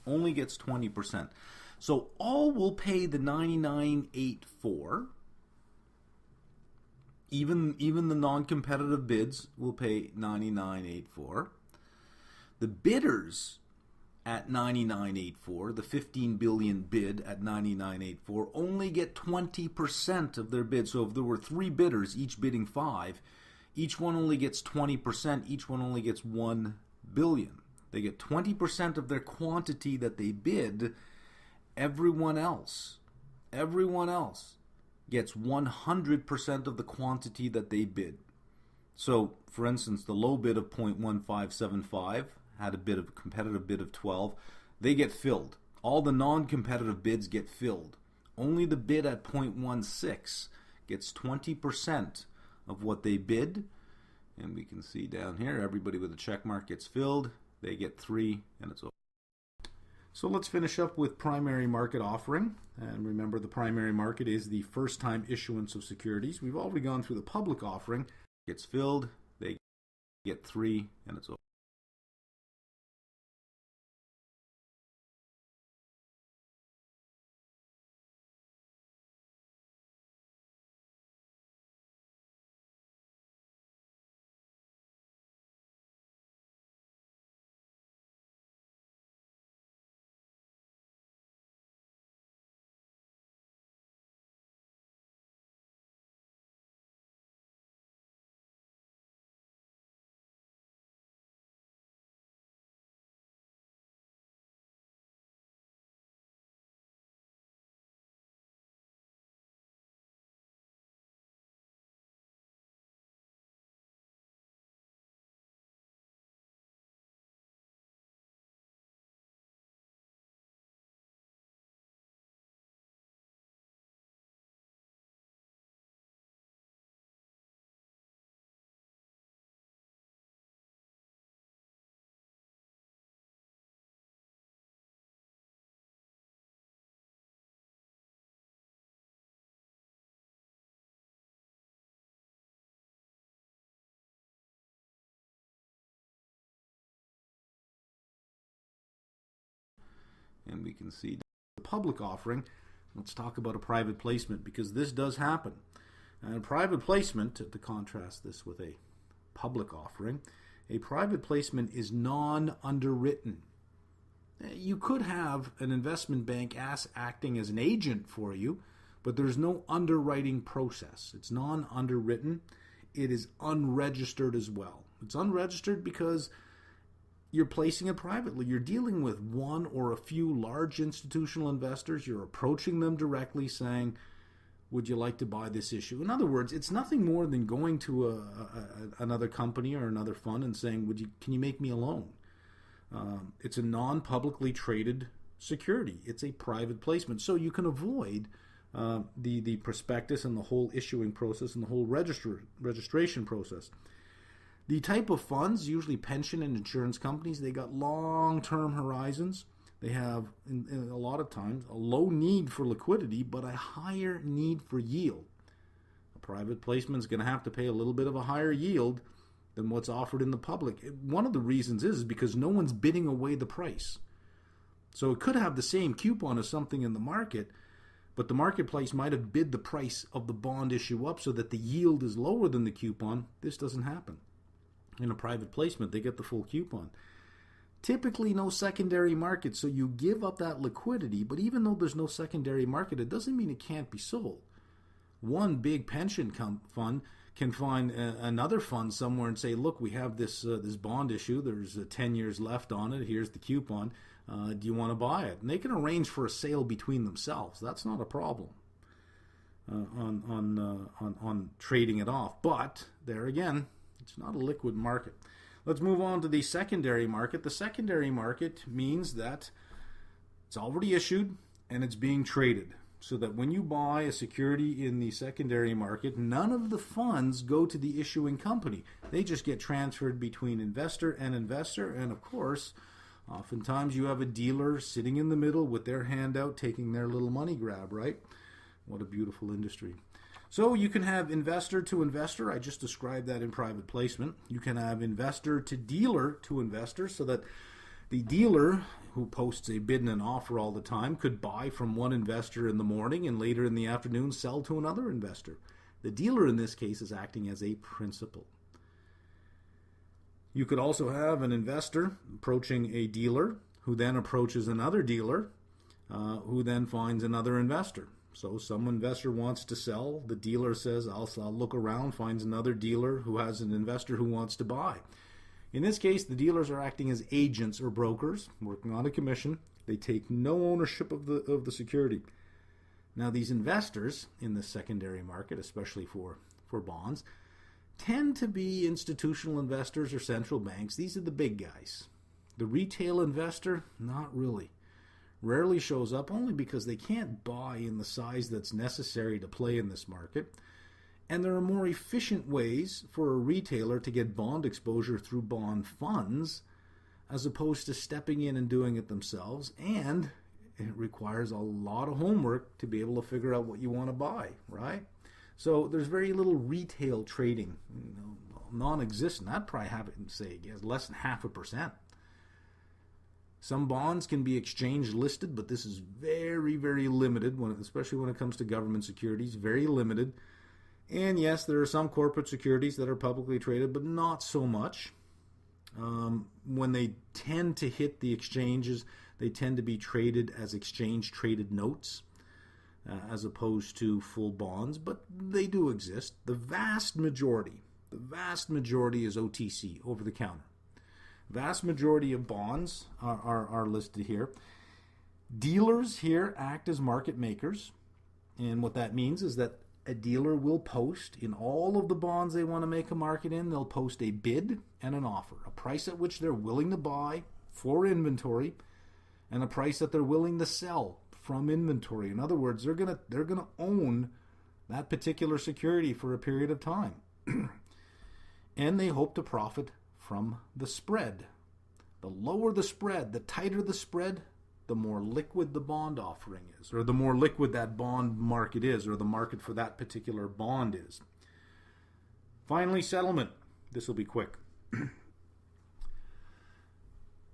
Only gets 20%. So all will pay the 99.84. Even the non-competitive bids will pay 99.84. The bidders at 99.84, the 15 billion bid at 99.84, only get 20% of their bid. So if there were 3 bidders, each bidding 5, each one only gets 20%. Each one only gets 1 billion. They get 20% of their quantity that they bid. Everyone else gets 100% of the quantity that they bid. So, for instance, the low bid of 0.1575 had a competitive bid of 12. They get filled. All the non-competitive bids get filled. Only the bid at 0.16 gets 20% of what they bid. And we can see down here, everybody with a check mark gets filled. They get 3, and it's over. So let's finish up with primary market offering. And remember, the primary market is the first time issuance of securities. We've already gone through the public offering. Gets filled, they get 3, and it's over. And we can see the public offering. Let's talk about a private placement, because this does happen. And a private placement, to contrast this with a public offering, a private placement is non-underwritten. You could have an investment bank acting as an agent for you, but there's no underwriting process. It's non-underwritten. It is unregistered as well. It's unregistered because you're placing it privately. You're dealing with one or a few large institutional investors. You're approaching them directly saying, would you like to buy this issue? In other words, it's nothing more than going to another company or another fund and saying, can you make me a loan? It's a non-publicly traded security. It's a private placement. So you can avoid the prospectus and the whole issuing process and the whole registration process. The type of funds, usually pension and insurance companies, they got long-term horizons. They have, in a lot of times, a low need for liquidity, but a higher need for yield. A private placement is going to have to pay a little bit of a higher yield than what's offered in the public. One of the reasons is because no one's bidding away the price. So it could have the same coupon as something in the market, but the marketplace might have bid the price of the bond issue up so that the yield is lower than the coupon. This doesn't happen. In a private placement, they get the full coupon. Typically no secondary market, so you give up that liquidity, but even though there's no secondary market, it doesn't mean it can't be sold. One big pension fund can find another fund somewhere and say, look, we have this bond issue, there's 10 years left on it, here's the coupon, do you want to buy it? And they can arrange for a sale between themselves. That's not a problem on trading it off. But there again, it's not a liquid market. Let's move on to the secondary market. The secondary market means that it's already issued and it's being traded. So that when you buy a security in the secondary market, none of the funds go to the issuing company. They just get transferred between investor. And of course, oftentimes you have a dealer sitting in the middle with their hand out taking their little money grab, right? What a beautiful industry. So you can have investor to investor. I just described that in private placement. You can have investor to investor, so that the dealer who posts a bid and an offer all the time could buy from one investor in the morning and later in the afternoon sell to another investor. The dealer in this case is acting as a principal. You could also have an investor approaching a dealer who then approaches another dealer who then finds another investor. So some investor wants to sell. The dealer says, I'll look around, finds another dealer who has an investor who wants to buy. In this case, the dealers are acting as agents or brokers, working on a commission. They take no ownership of the security. Now, these investors in the secondary market, especially for bonds, tend to be institutional investors or central banks. These are the big guys. The retail investor, not really. Rarely shows up, only because they can't buy in the size that's necessary to play in this market. And there are more efficient ways for a retailer to get bond exposure through bond funds as opposed to stepping in and doing it themselves. And it requires a lot of homework to be able to figure out what you want to buy, right? So there's very little retail trading, non-existent. I'd probably have it and say less than 0.5%. Some bonds can be exchange listed, but this is very, very limited, especially when it comes to government securities, very limited. And yes, there are some corporate securities that are publicly traded, but not so much. When they tend to hit the exchanges, they tend to be traded as exchange-traded notes as opposed to full bonds, but they do exist. The vast majority is OTC, over-the-counter. Vast majority of bonds are listed here. Dealers here act as market makers, and what that means is that a dealer will post in all of the bonds they want to make a market in, they'll post a bid and an offer, a price at which they're willing to buy for inventory and a price that they're willing to sell from inventory. In other words, they're going to own that particular security for a period of time. And they hope to profit from the spread. The lower the spread, the tighter the spread, the more liquid the bond offering is, or the more liquid that bond market is, or the market for that particular bond is. Finally, settlement. This will be quick.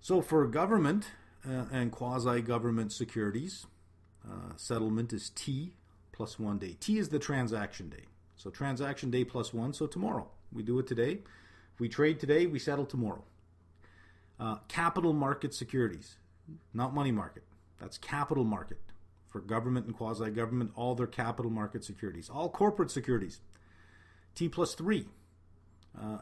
So for government and quasi-government securities, settlement is T plus 1 day. T is the transaction day. So transaction day plus 1, so tomorrow. We do it today. If we trade today, we settle tomorrow. Capital market securities, not money market. That's capital market. For government and quasi-government, all their capital market securities. All corporate securities, T plus 3.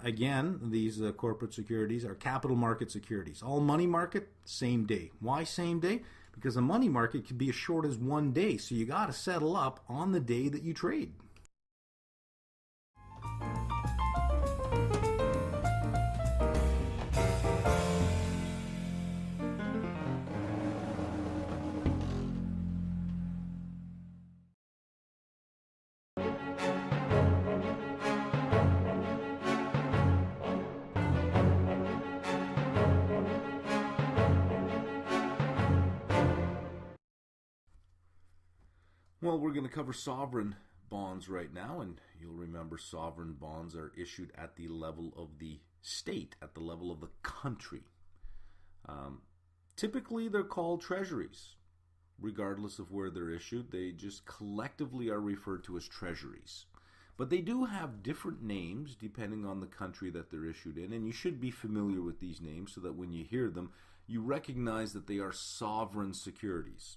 Again, these corporate securities are capital market securities. All money market, same day. Why same day? Because a money market can be as short as 1 day, so you got to settle up on the day that you trade. Well, we're going to cover sovereign bonds right now, and you'll remember sovereign bonds are issued at the level of the state, at the level of the country. Typically, they're called treasuries. regardless of where they're issued. They just collectively are referred to as treasuries. But they do have different names depending on the country that they're issued in, and you should be familiar with these names so that when you hear them, you recognize that they are sovereign securities.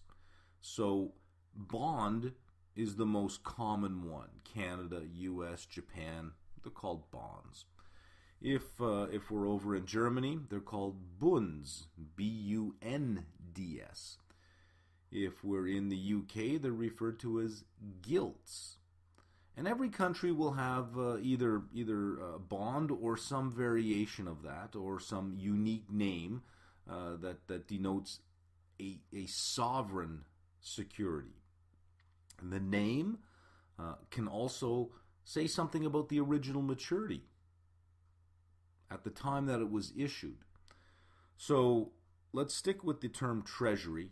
So bond is the most common one. Canada, US, Japan, they're called bonds. If we're over in Germany, they're called Bunds, B-U-N-D-S. If we're in the UK, they're referred to as gilts. And every country will have either a bond or some variation of that, or some unique name that denotes a sovereign security. And the name can also say something about the original maturity at the time that it was issued. So let's stick with the term treasury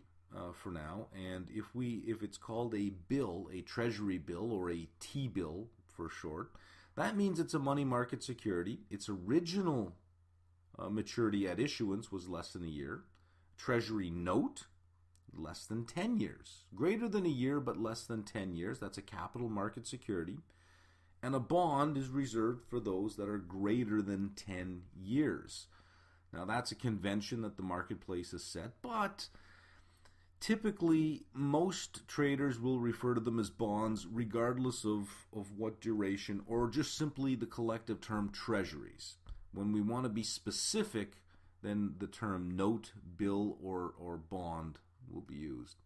for now, and if it's called a bill, a treasury bill, or a T-bill for short, that means it's a money market security. Its original maturity at issuance was less than a year. Treasury note, less than 10 years. Greater than a year, but less than 10 years. That's a capital market security. And a bond is reserved for those that are greater than 10 years. Now, that's a convention that the marketplace has set, but typically, most traders will refer to them as bonds regardless of what duration, or just simply the collective term treasuries. When we want to be specific, then the term note, bill, or bond will be used.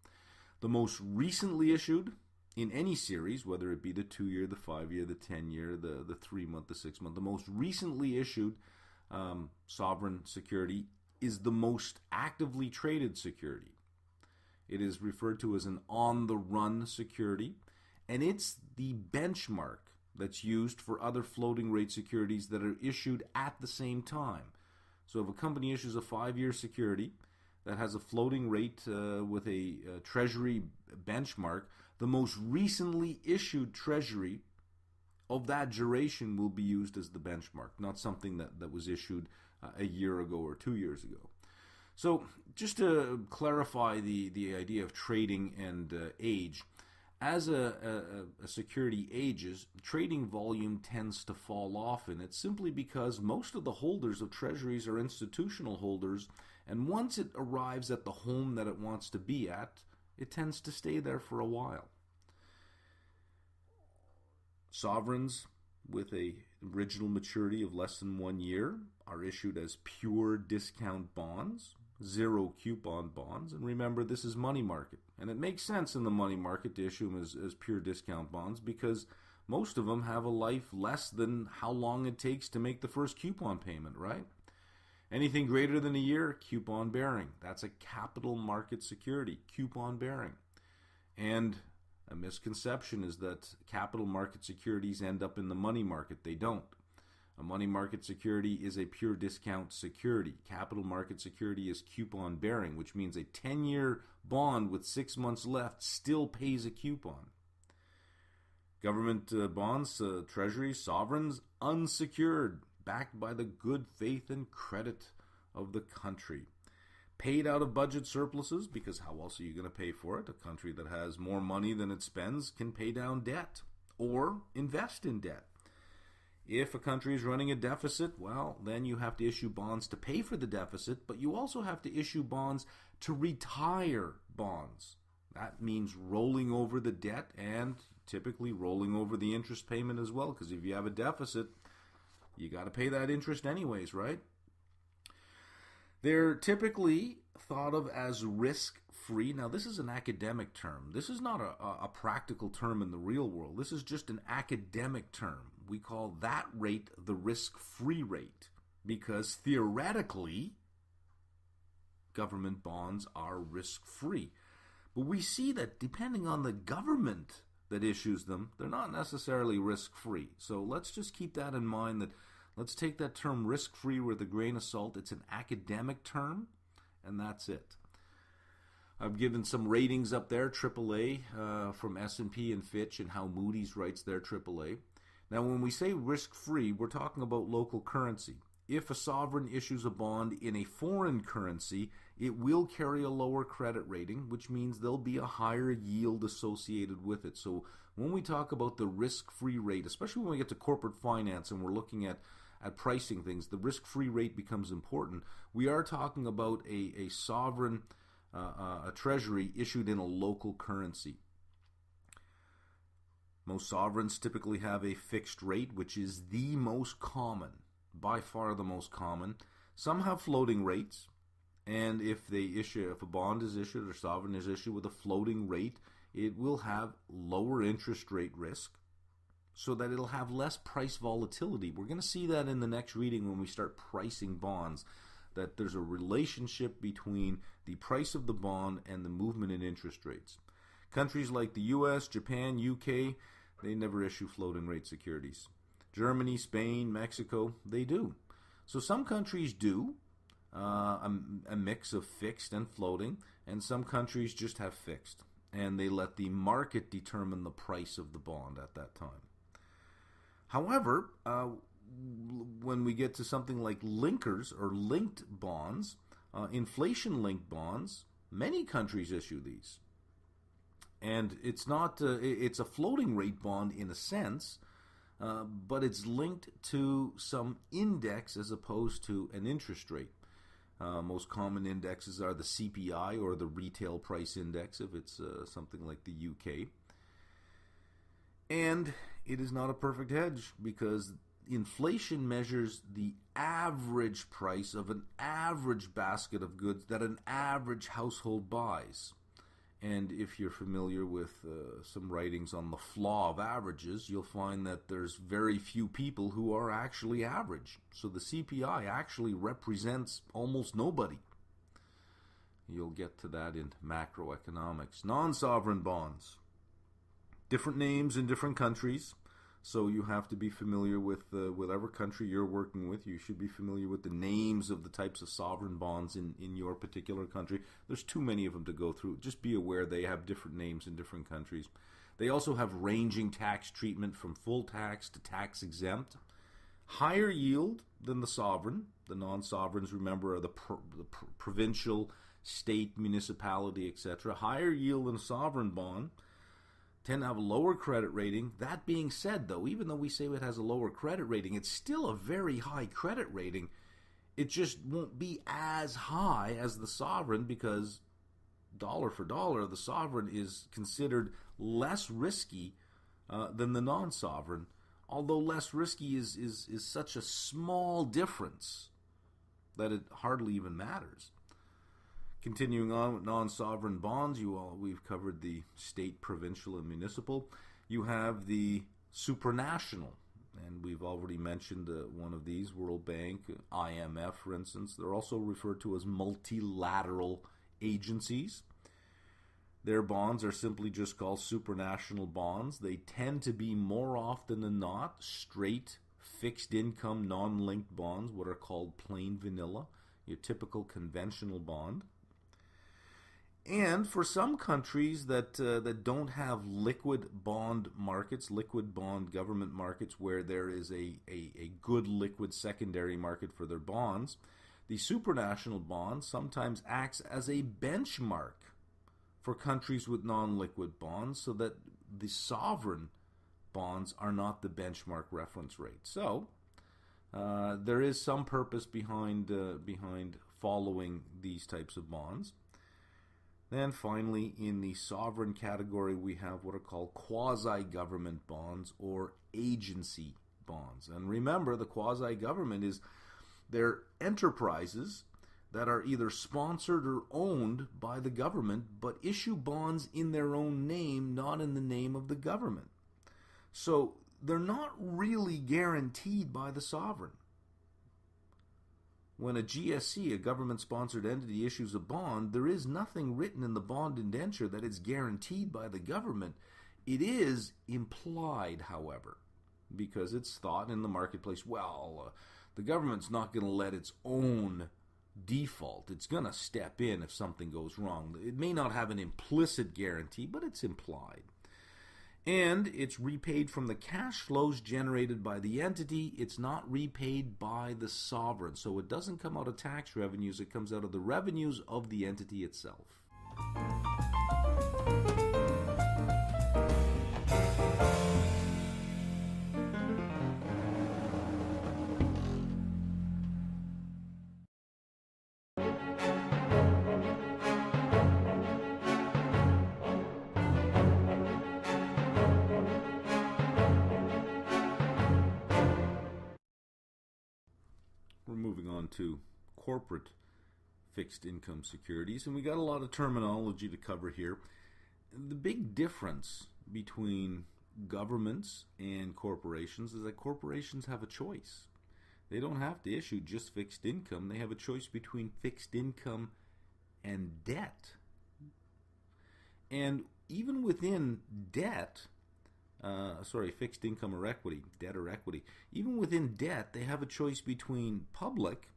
The most recently issued in any series, whether it be the 2-year, the 5-year, the 10-year, the 3-month, the 6-month, the most recently issued sovereign security is the most actively traded security. It is referred to as an on-the-run security, and it's the benchmark that's used for other floating rate securities that are issued at the same time. So if a company issues a 5-year security that has a floating rate with a treasury benchmark, the most recently issued treasury of that duration will be used as the benchmark, not something that was issued a year ago or 2 years ago. So just to clarify the idea of trading and age, as a security ages, trading volume tends to fall off in it simply because most of the holders of treasuries are institutional holders, and once it arrives at the home that it wants to be at, it tends to stay there for a while. Sovereigns with a original maturity of less than 1 year are issued as pure discount bonds, zero coupon bonds, and remember, this is money market, and it makes sense in the money market to issue them as pure discount bonds because most of them have a life less than how long it takes to make the first coupon payment, right? Anything greater than a year, coupon bearing. That's a capital market security, coupon bearing. And a misconception is that capital market securities end up in the money market. They don't. A money market security is a pure discount security. Capital market security is coupon bearing, which means a 10-year bond with 6 months left still pays a coupon. Government bonds, treasuries, sovereigns, unsecured, backed by the good faith and credit of the country. Paid out of budget surpluses, because how else are you going to pay for it? A country that has more money than it spends can pay down debt or invest in debt. If a country is running a deficit, well, then you have to issue bonds to pay for the deficit, but you also have to issue bonds to retire bonds. That means rolling over the debt and typically rolling over the interest payment as well, because if you have a deficit, you got to pay that interest anyways, right? They're typically thought of as risk-free. Now, this is an academic term. This is not a practical term in the real world. This is just an academic term. We call that rate the risk-free rate because theoretically, government bonds are risk-free. But we see that depending on the government that issues them, they're not necessarily risk-free. So let's just keep that in mind, that let's take that term risk-free with a grain of salt. It's an academic term, and that's it. I've given some ratings up there, AAA from S&P and Fitch, and how Moody's writes their AAA. Now, when we say risk-free, we're talking about local currency. if a sovereign issues a bond in a foreign currency, it will carry a lower credit rating, which means there'll be a higher yield associated with it. So when we talk about the risk-free rate, especially when we get to corporate finance and we're looking at pricing things, the risk-free rate becomes important. We are talking about a sovereign a treasury issued in a local currency. Most sovereigns typically have a fixed rate, which is the most common, by far the most common. Some have floating rates, and if a bond is issued or sovereign is issued with a floating rate, it will have lower interest rate risk, so that it'll have less price volatility. We're going to see that in the next reading when we start pricing bonds, that there's a relationship between the price of the bond and the movement in interest rates. Countries like the US, Japan, UK, they never issue floating rate securities. Germany, Spain, Mexico, they do. So some countries do a mix of fixed and floating, and some countries just have fixed, and they let the market determine the price of the bond at that time. However, when we get to something like linkers or linked bonds, inflation-linked bonds, many countries issue these. And it's not it's a floating rate bond in a sense, but it's linked to some index as opposed to an interest rate. Most common indexes are the CPI or the retail price index if it's something like the UK. And it is not a perfect hedge because inflation measures the average price of an average basket of goods that an average household buys. And if you're familiar with some writings on the flaw of averages, you'll find that there's very few people who are actually average. So the CPI actually represents almost nobody. You'll get to that in macroeconomics. Non-sovereign bonds. Different names in different countries. So you have to be familiar with whatever country you're working with. You should be familiar with the names of the types of sovereign bonds in your particular country. There's too many of them to go through. Just be aware they have different names in different countries. They also have ranging tax treatment from full tax to tax exempt. Higher yield than the sovereign. The non-sovereigns, remember, are the provincial, state, municipality, etc. Higher yield than a sovereign bond. Tend to have a lower credit rating. That being said, though, even though we say it has a lower credit rating, it's still a very high credit rating. It just won't be as high as the sovereign because dollar for dollar, the sovereign is considered less risky than the non-sovereign, although less risky is such a small difference that it hardly even matters. Continuing on with non-sovereign bonds, we've covered the state, provincial, and municipal. You have the supranational, and we've already mentioned one of these, World Bank, IMF, for instance. They're also referred to as multilateral agencies. Their bonds are simply just called supranational bonds. They tend to be more often than not straight, fixed income, non-linked bonds, what are called plain vanilla, your typical conventional bond. And for some countries that don't have liquid bond markets, liquid bond government markets where there is a good liquid secondary market for their bonds, the supranational bond sometimes acts as a benchmark for countries with non-liquid bonds so that the sovereign bonds are not the benchmark reference rate. So there is some purpose behind following these types of bonds. Then finally, in the sovereign category, we have what are called quasi-government bonds or agency bonds. And remember, the quasi-government they're enterprises that are either sponsored or owned by the government, but issue bonds in their own name, not in the name of the government. So they're not really guaranteed by the sovereign. When a GSC, a government-sponsored entity, issues a bond, there is nothing written in the bond indenture that it's guaranteed by the government. It is implied, however, because it's thought in the marketplace, the government's not going to let its own default. It's going to step in if something goes wrong. It may not have an implicit guarantee, but it's implied. And it's repaid from the cash flows generated by the entity. It's not repaid by the sovereign. So it doesn't come out of tax revenues, it comes out of the revenues of the entity itself. We're moving on to corporate fixed income securities, and we got a lot of terminology to cover here. The big difference between governments and corporations is that corporations have a choice. They don't have to issue just fixed income. They have a choice between fixed income and debt. And even within debt, fixed income or equity, debt or equity, even within debt, they have a choice between public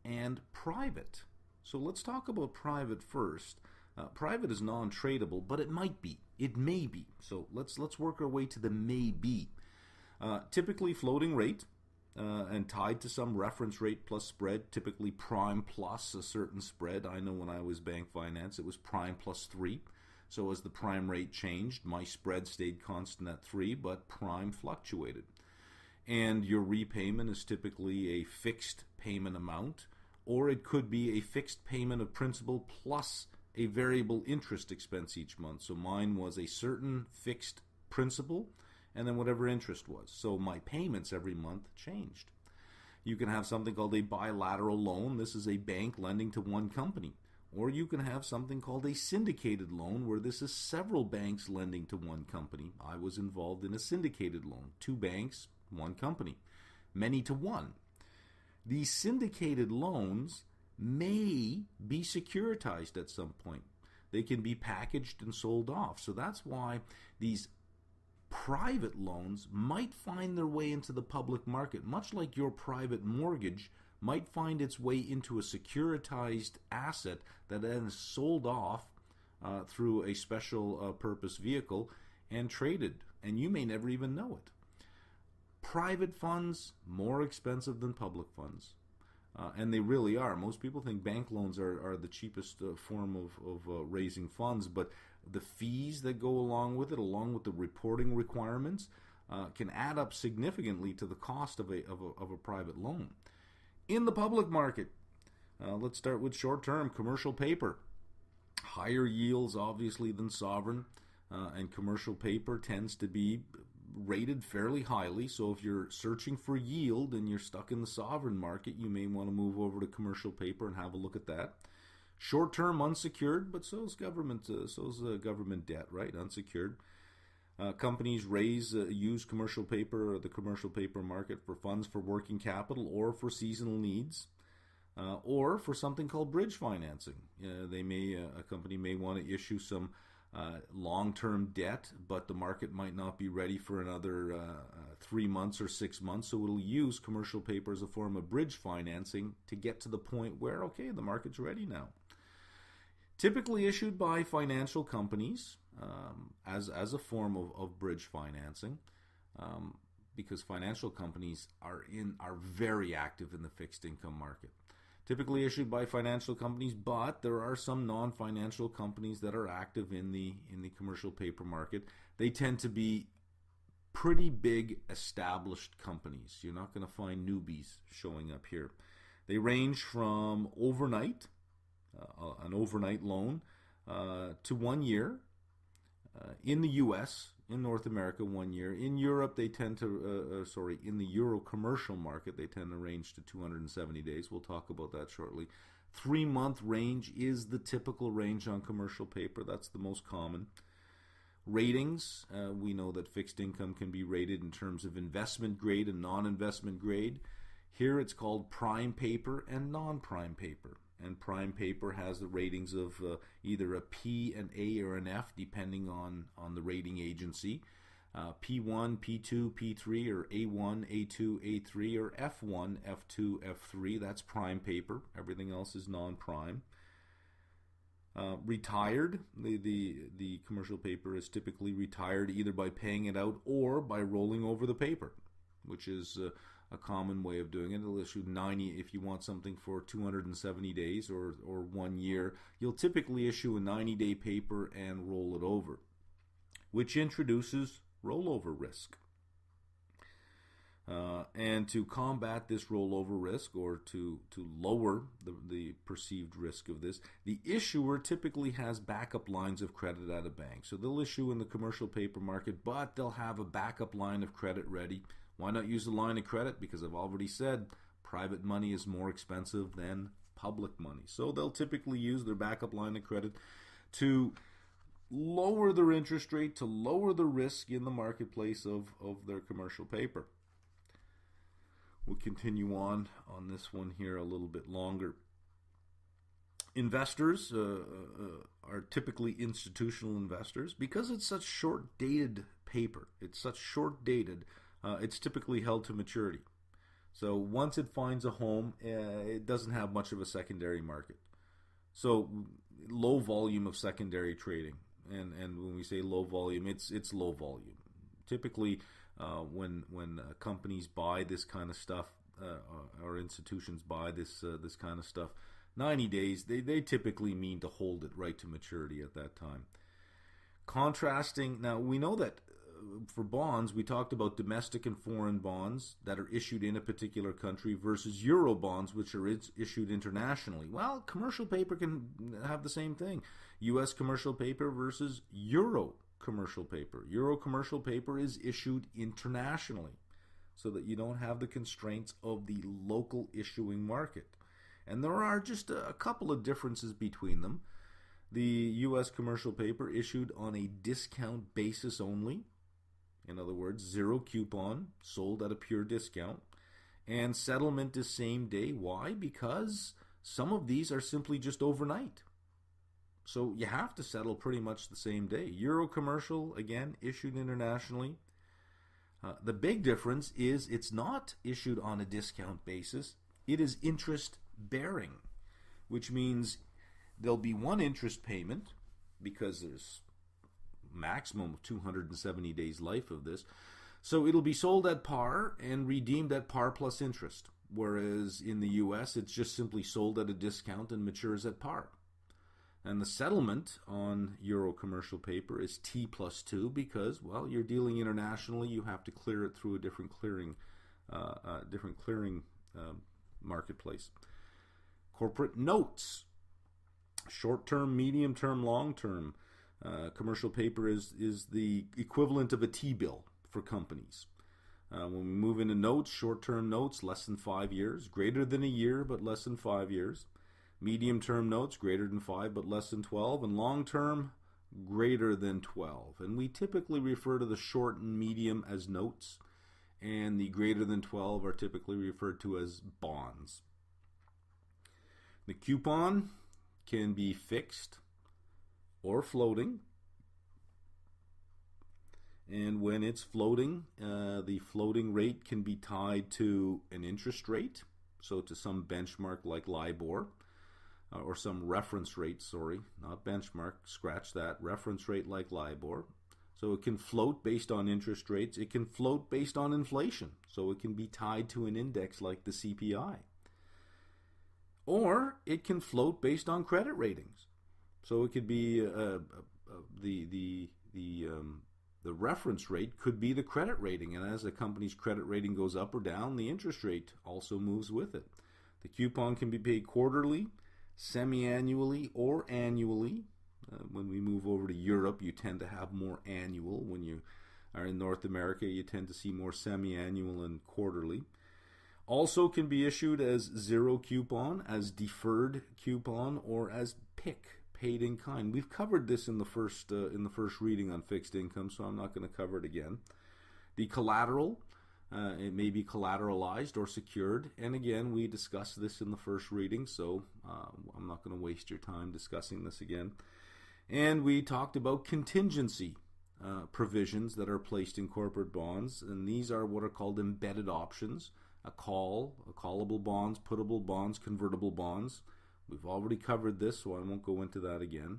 and private. So let's talk about private first. Private is non-tradable, but it might be. It may be. So let's work our way to the may be. Typically floating rate and tied to some reference rate plus spread, typically prime plus a certain spread. I know when I was bank finance, it was prime plus 3. So as the prime rate changed, my spread stayed constant at 3, but prime fluctuated. And your repayment is typically a fixed payment amount, or it could be a fixed payment of principal plus a variable interest expense each month. So mine was a certain fixed principal and then whatever interest was. So my payments every month changed. You can have something called a bilateral loan. This is a bank lending to one company. Or you can have something called a syndicated loan, where this is several banks lending to one company. I was involved in a syndicated loan. 2 banks, 1 company. Many to one. These syndicated loans may be securitized at some point. They can be packaged and sold off. So that's why these private loans might find their way into the public market, much like your private mortgage might find its way into a securitized asset that then is sold off through a special purpose vehicle and traded, and you may never even know it. Private funds, more expensive than public funds, and they really are. Most people think bank loans are the cheapest form of raising funds, but the fees that go along with it, along with the reporting requirements, can add up significantly to the cost of a private loan. In the public market, let's start with short-term commercial paper. Higher yields, obviously, than sovereign, and commercial paper tends to be rated fairly highly. So if you're searching for yield and you're stuck in the sovereign market, you may want to move over to commercial paper and have a look at that. Short-term unsecured, but so is government debt, right? Unsecured. Companies use commercial paper or the commercial paper market for funds for working capital or for seasonal needs, or for something called bridge financing. A company may want to issue some long-term debt, but the market might not be ready for another 3 months or 6 months, so it'll use commercial paper as a form of bridge financing to get to the point where, okay, the market's ready now. Typically issued by financial companies as a form of bridge financing, because financial companies are very active in the fixed income market. Typically issued by financial companies, but there are some non-financial companies that are active in the commercial paper market. They tend to be pretty big established companies. You're not going to find newbies showing up here. They range from overnight, an overnight loan, to 1 year. In the U.S., in North America, 1 year. In Europe, they tend to, in the Euro commercial market, they tend to range to 270 days. We'll talk about that shortly. 3-month range is the typical range on commercial paper. That's the most common. Ratings, we know that fixed income can be rated in terms of investment grade and non-investment grade. Here it's called prime paper and non-prime paper. And prime paper has the ratings of either a P, an A, or an F, depending on the rating agency. P1, P2, P3, or A1, A2, A3, or F1, F2, F3. That's prime paper. Everything else is non-prime. Retired, the commercial paper is typically retired either by paying it out or by rolling over the paper, which is a common way of doing it. It'll issue 90 if you want something for 270 days or 1 year. You'll typically issue a 90-day paper and roll it over, which introduces rollover risk. And to combat this rollover risk, or to lower the perceived risk of this, the issuer typically has backup lines of credit at a bank. So they'll issue in the commercial paper market, but they'll have a backup line of credit ready. Why not use a line of credit? Because I've already said private money is more expensive than public money. So they'll typically use their backup line of credit to lower their interest rate, to lower the risk in the marketplace of their commercial paper. We'll continue on this one here a little bit longer. Investors are typically institutional investors. Because it's such short-dated paper, it's typically held to maturity. So once it finds a home, it doesn't have much of a secondary market. So low volume of secondary trading. And when we say low volume, it's low volume. Typically, when companies buy this kind of stuff, or institutions buy this kind of stuff, 90 days, they typically mean to hold it right to maturity at that time. Contrasting, now we know that for bonds, we talked about domestic and foreign bonds that are issued in a particular country versus euro bonds, which are issued internationally. Well, commercial paper can have the same thing. U.S. commercial paper versus euro commercial paper. Euro commercial paper is issued internationally so that you don't have the constraints of the local issuing market. And there are just a couple of differences between them. The U.S. commercial paper issued on a discount basis only. In other words, zero coupon, sold at a pure discount. And settlement is same day. Why? Because some of these are simply just overnight. So you have to settle pretty much the same day. Euro commercial, again, issued internationally. The big difference is it's not issued on a discount basis. It is interest bearing, which means there'll be one interest payment because there's maximum of 270 days life of this. So it'll be sold at par and redeemed at par plus interest. Whereas in the US, it's just simply sold at a discount and matures at par. And the settlement on euro commercial paper is T plus 2 because, well, you're dealing internationally. You have to clear it through a different clearing marketplace. Corporate notes, short-term, medium-term, long-term. Commercial paper is the equivalent of a T-bill for companies. When we move into notes, short-term notes, less than 5 years, greater than a year, but less than 5 years. Medium-term notes, greater than 5, but less than 12. And long-term, greater than 12. And we typically refer to the short and medium as notes, and the greater than 12 are typically referred to as bonds. The coupon can be fixed or floating. And when it's floating, the floating rate can be tied to an interest rate, so to some benchmark like LIBOR, or some reference rate, not benchmark, scratch that, reference rate like LIBOR. So it can float based on interest rates. It can float based on inflation, so it can be tied to an index like the CPI. Or it can float based on credit ratings. So it could be the reference rate could be the credit rating, and as a company's credit rating goes up or down, the interest rate also moves with it. The coupon can be paid quarterly, semi-annually, or annually. When we move over to Europe, you tend to have more annual. When you are in North America, you tend to see more semi-annual and quarterly. Also can be issued as zero coupon, as deferred coupon, or as PIK, paid in kind. We've covered this in the first reading on fixed income, so I'm not going to cover it again. The collateral, it may be collateralized or secured, and again, we discussed this in the first reading, so I'm not going to waste your time discussing this again. And we talked about contingency provisions that are placed in corporate bonds, and these are what are called embedded options: a call, callable bonds, puttable bonds, convertible bonds. We've already covered this, so I won't go into that again.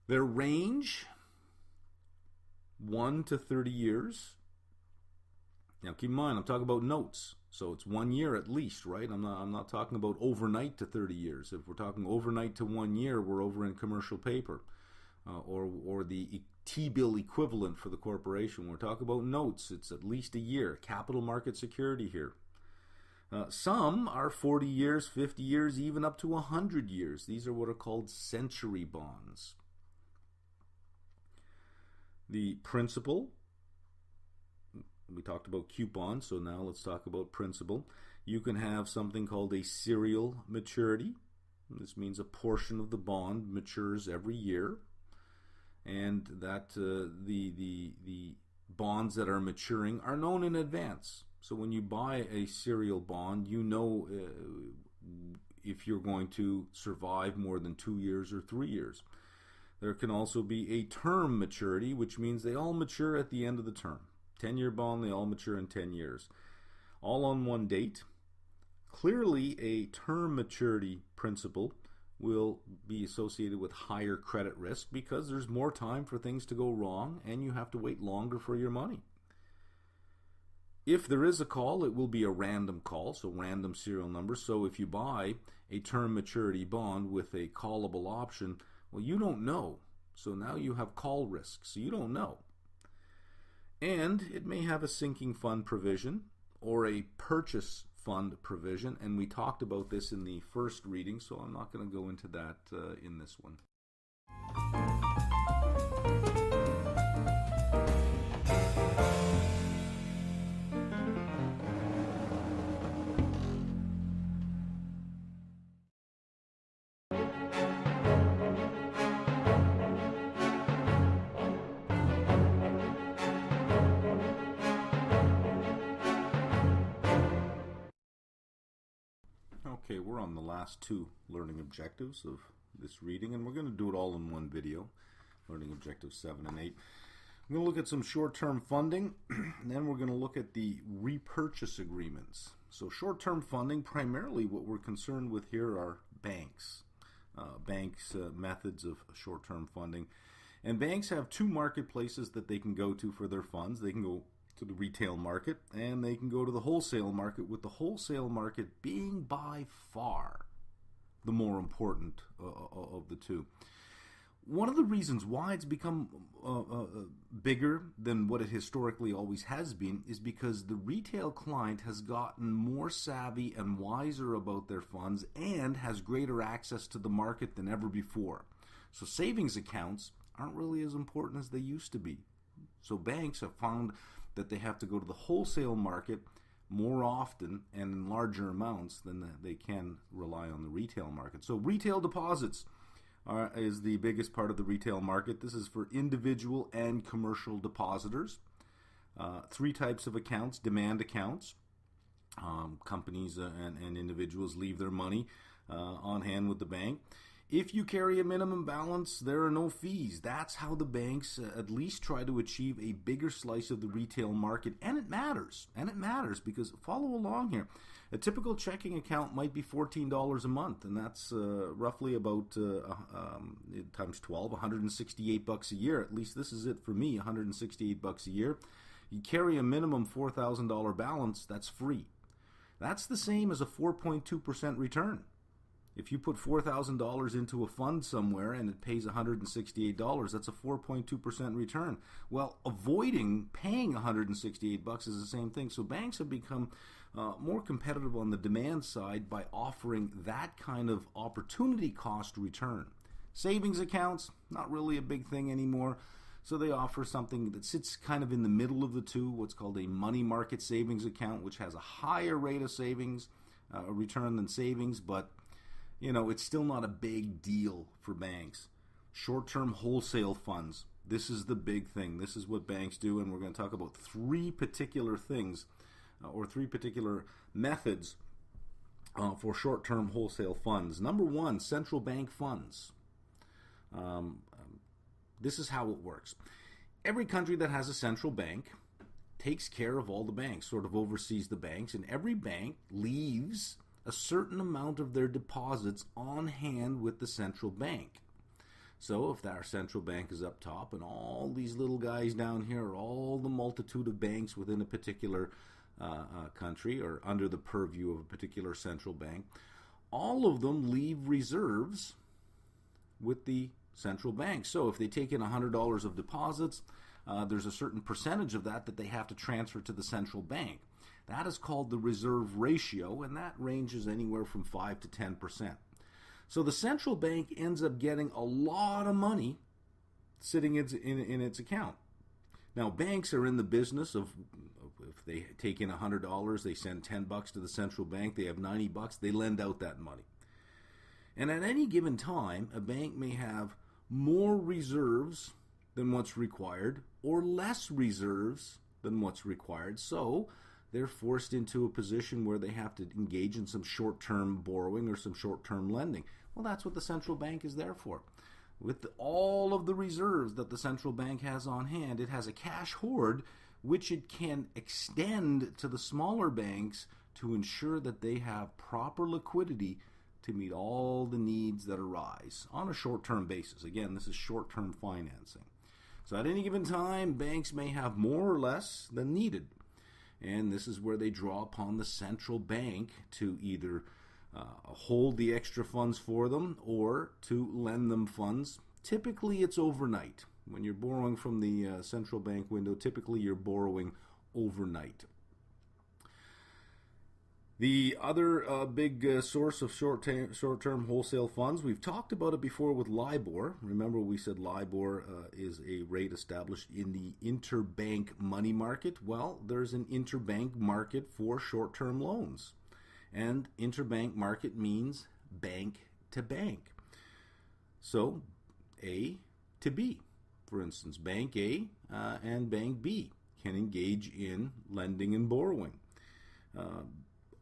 Their range, 1 to 30 years. Now keep in mind, I'm talking about notes, so it's 1 year at least, right? I'm not talking about overnight to 30 years. If we're talking overnight to 1 year, we're over in commercial paper, or the T-bill equivalent for the corporation. We're talking about notes. It's at least a year. Capital market security here. Some are 40 years, 50 years, even up to 100 years. These are what are called century bonds. The principal, we talked about coupon, so now let's talk about principal. You can have something called a serial maturity. This means a portion of the bond matures every year, and that the bonds that are maturing are known in advance. So when you buy a serial bond, you know if you're going to survive more than 2 years or 3 years. There can also be a term maturity, which means they all mature at the end of the term. 10-year bond, they all mature in 10 years. All on one date. Clearly, a term maturity principal will be associated with higher credit risk because there's more time for things to go wrong and you have to wait longer for your money. If there is a call, it will be a random call, so random serial number. So if you buy a term maturity bond with a callable option, well, you don't know. So now you have call risk, so you don't know. And it may have a sinking fund provision or a purchase fund provision, and we talked about this in the first reading, so I'm not going to go into that in this one. Okay, we're on the last two learning objectives of this reading, and we're going to do it all in one video, learning objectives 7 and 8. I'm going to look at some short-term funding, and then we're going to look at the repurchase agreements. So short-term funding, primarily what we're concerned with here are banks. Methods of short-term funding. And banks have two marketplaces that they can go to for their funds. They can go to the retail market, and they can go to the wholesale market, with the wholesale market being by far the more important of the two. One of the reasons why it's become bigger than what it historically always has been is because the retail client has gotten more savvy and wiser about their funds and has greater access to the market than ever before. So savings accounts aren't really as important as they used to be. So banks have found that they have to go to the wholesale market more often and in larger amounts than they can rely on the retail market. So retail deposits is the biggest part of the retail market. This is for individual and commercial depositors. Three types of accounts: demand accounts. Companies and individuals leave their money on hand with the bank. If you carry a minimum balance, there are no fees. That's how the banks at least try to achieve a bigger slice of the retail market. And it matters. And it matters because, follow along here, a typical checking account might be $14 a month. And that's roughly about, times 12, $168 a year. At least this is it for me, $168 a year. You carry a minimum $4,000 balance, that's free. That's the same as a 4.2% return. If you put $4,000 into a fund somewhere and it pays $168, that's a 4.2% return. Well, avoiding paying $168 is the same thing. So banks have become more competitive on the demand side by offering that kind of opportunity cost return. Savings accounts, not really a big thing anymore. So they offer something that sits kind of in the middle of the two, what's called a money market savings account, which has a higher rate of savings return than savings, but you know, it's still not a big deal for banks. Short-term wholesale funds. This is the big thing. This is what banks do, and we're going to talk about three particular things or three particular methods for short-term wholesale funds. Number one, central bank funds. This is how it works. Every country that has a central bank takes care of all the banks, sort of oversees the banks, and every bank leaves a certain amount of their deposits on hand with the central bank. So if our central bank is up top and all these little guys down here are all the multitude of banks within a particular country or under the purview of a particular central bank, all of them leave reserves with the central bank. So if they take in $100 of deposits, there's a certain percentage of that they have to transfer to the central bank. That is called the reserve ratio, and that ranges anywhere from 5 to 10%. So the central bank ends up getting a lot of money sitting in its account. Now, banks are in the business of, if they take in $100, they send $10 to the central bank, they have $90, they lend out that money. And at any given time, a bank may have more reserves than what's required or less reserves than what's required. So they're forced into a position where they have to engage in some short-term borrowing or some short-term lending. Well, that's what the central bank is there for. With all of the reserves that the central bank has on hand, it has a cash hoard which it can extend to the smaller banks to ensure that they have proper liquidity to meet all the needs that arise on a short-term basis. Again, this is short-term financing. So at any given time, banks may have more or less than needed. And this is where they draw upon the central bank to either hold the extra funds for them or to lend them funds. Typically, it's overnight. When you're borrowing from the central bank window, typically you're borrowing overnight. The other big source of short-term wholesale funds, we've talked about it before with LIBOR. Remember we said LIBOR is a rate established in the interbank money market. Well, there's an interbank market for short-term loans. And interbank market means bank to bank. So A to B. For instance, Bank A and Bank B can engage in lending and borrowing.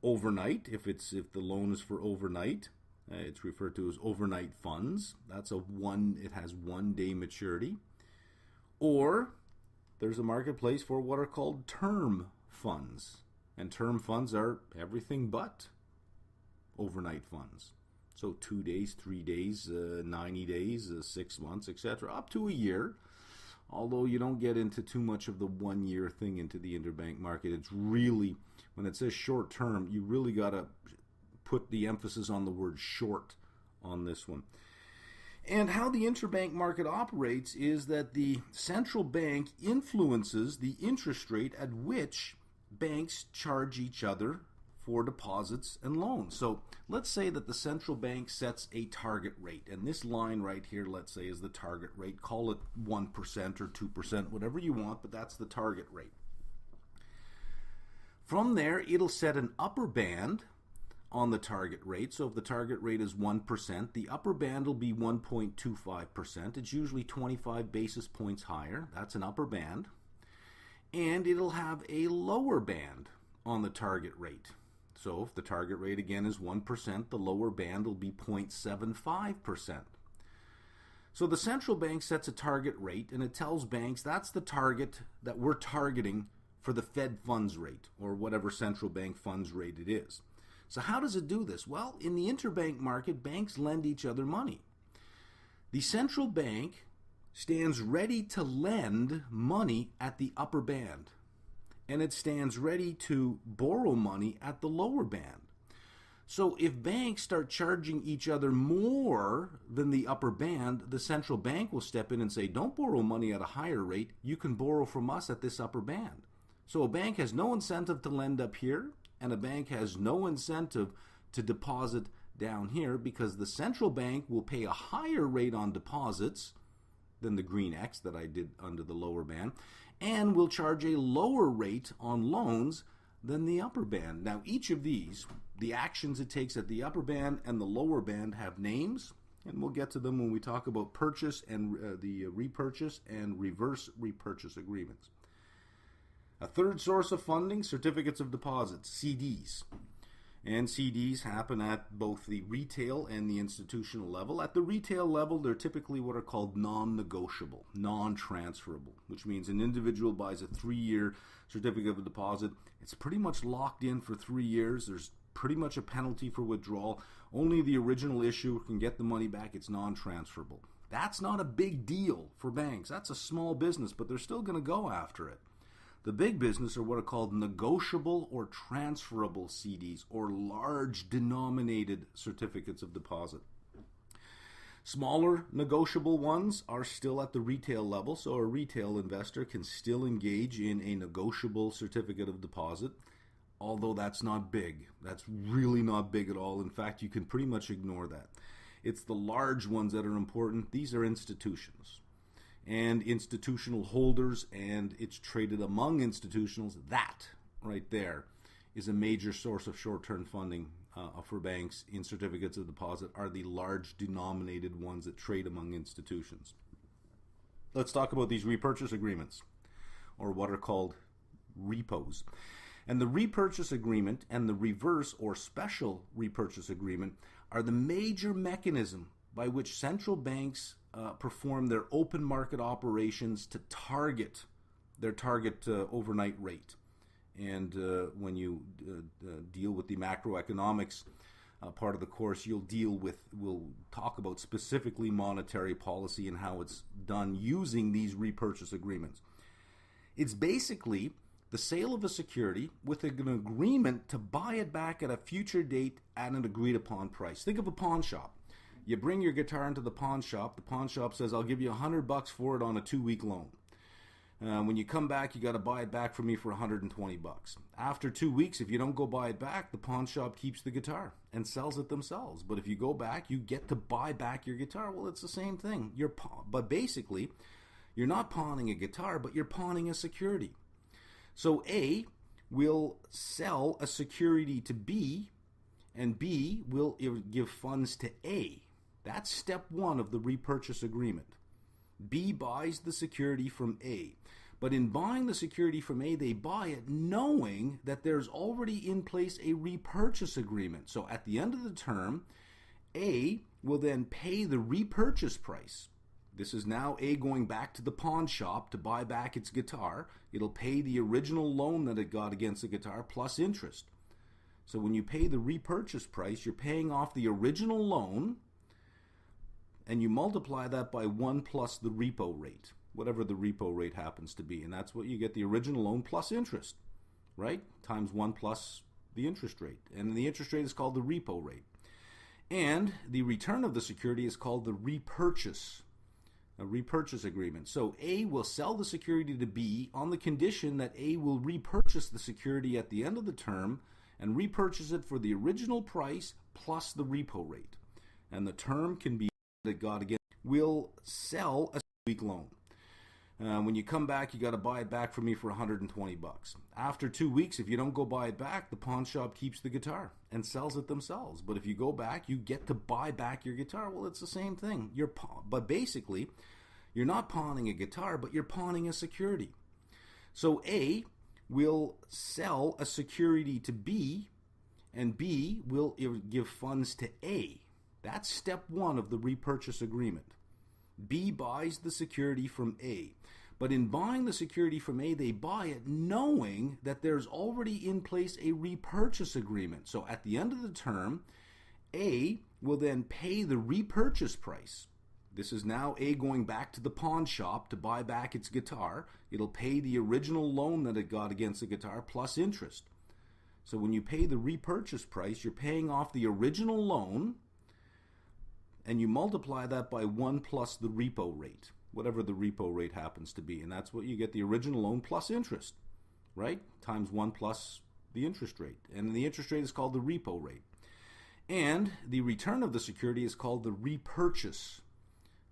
Overnight, if the loan is for overnight, it's referred to as overnight funds. It has 1 day maturity. Or there's a marketplace for what are called term funds. And term funds are everything but overnight funds. So 2 days, 3 days, 90 days, 6 months, etc., up to a year. Although you don't get into too much of the 1 year thing into the interbank market. It's really, when it says short term, you really got to put the emphasis on the word short on this one. And how the interbank market operates is that the central bank influences the interest rate at which banks charge each other for deposits and loans. So let's say that the central bank sets a target rate, and this line right here, let's say, is the target rate. Call it 1% or 2%, whatever you want, but that's the target rate. From there, it'll set an upper band on the target rate. So if the target rate is 1%, the upper band will be 1.25%. It's usually 25 basis points higher. That's an upper band. And it'll have a lower band on the target rate. So if the target rate again is 1%, the lower band will be 0.75%. So the central bank sets a target rate, and it tells banks that's the target that we're targeting for the Fed funds rate, or whatever central bank funds rate it is. So how does it do this? Well, in the interbank market, banks lend each other money. The central bank stands ready to lend money at the upper band, and it stands ready to borrow money at the lower band. So if banks start charging each other more than the upper band, the central bank will step in and say, don't borrow money at a higher rate, you can borrow from us at this upper band. So a bank has no incentive to lend up here, and a bank has no incentive to deposit down here, because the central bank will pay a higher rate on deposits than the green X that I did under the lower band, and will charge a lower rate on loans than the upper band. Now, each of these, the actions it takes at the upper band and the lower band, have names, and we'll get to them when we talk about purchase and the repurchase and reverse repurchase agreements. A third source of funding, certificates of deposit, CDs. And CDs happen at both the retail and the institutional level. At the retail level, they're typically what are called non-negotiable, non-transferable, which means an individual buys a 3-year certificate of deposit. It's pretty much locked in for 3 years. There's pretty much a penalty for withdrawal. Only the original issuer can get the money back. It's non-transferable. That's not a big deal for banks. That's a small business, but they're still going to go after it. The big business are what are called negotiable or transferable CDs, or large denominated certificates of deposit. Smaller negotiable ones are still at the retail level, so a retail investor can still engage in a negotiable certificate of deposit, although that's not big. That's really not big at all. In fact, you can pretty much ignore that. It's the large ones that are important. These are institutions and institutional holders, and it's traded among institutionals. That right there is a major source of short-term funding for banks in certificates of deposit, are the large denominated ones that trade among institutions. Let's talk about these repurchase agreements, or what are called repos. And the repurchase agreement and the reverse or special repurchase agreement are the major mechanism by which central banks perform their open market operations to target their target overnight rate. And when you deal with the macroeconomics part of the course, we'll talk about specifically monetary policy and how it's done using these repurchase agreements. It's basically the sale of a security with an agreement to buy it back at a future date at an agreed upon price. Think of a pawn shop. You bring your guitar into the pawn shop says, I'll give you $100 for it on a 2-week loan. When you come back, you got to buy it back from me for $120. After 2 weeks, if you don't go buy it back, the pawn shop keeps the guitar and sells it themselves. But if you go back, you get to buy back your guitar. Well, it's the same thing. But basically, you're not pawning a guitar, but you're pawning a security. So A will sell a security to B, and B will give funds to A. That's step one of the repurchase agreement. B buys the security from A. But in buying the security from A, they buy it knowing that there's already in place a repurchase agreement. So at the end of the term, A will then pay the repurchase price. This is now A going back to the pawn shop to buy back its guitar. It'll pay the original loan that it got against the guitar plus interest. So when you pay the repurchase price, you're paying off the original loan, and you multiply that by 1 plus the repo rate, whatever the repo rate happens to be. And that's what you get, the original loan plus interest, right? Times 1 plus the interest rate. And the interest rate is called the repo rate. And the return of the security is called the repurchase, a repurchase agreement. So A will sell the security to B on the condition that A will repurchase the security at the end of the term and repurchase it for the original price plus the repo rate. And the term can be that God again will sell a week loan. When you come back, you got to buy it back from me for $120. After 2 weeks, if you don't go buy it back, the pawn shop keeps the guitar and sells it themselves. But if you go back, you get to buy back your guitar. Well, it's the same thing. But basically, you're not pawning a guitar, but you're pawning a security. So A will sell a security to B, and B will give funds to A. That's step one of the repurchase agreement. B buys the security from A. But in buying the security from A, they buy it knowing that there's already in place a repurchase agreement. So at the end of the term, A will then pay the repurchase price. This is now A going back to the pawn shop to buy back its guitar. It'll pay the original loan that it got against the guitar plus interest. So when you pay the repurchase price, you're paying off the original loan, and you multiply that by 1 plus the repo rate, whatever the repo rate happens to be. And that's what you get, the original loan plus interest, right? Times 1 plus the interest rate. And the interest rate is called the repo rate. And the return of the security is called the repurchase,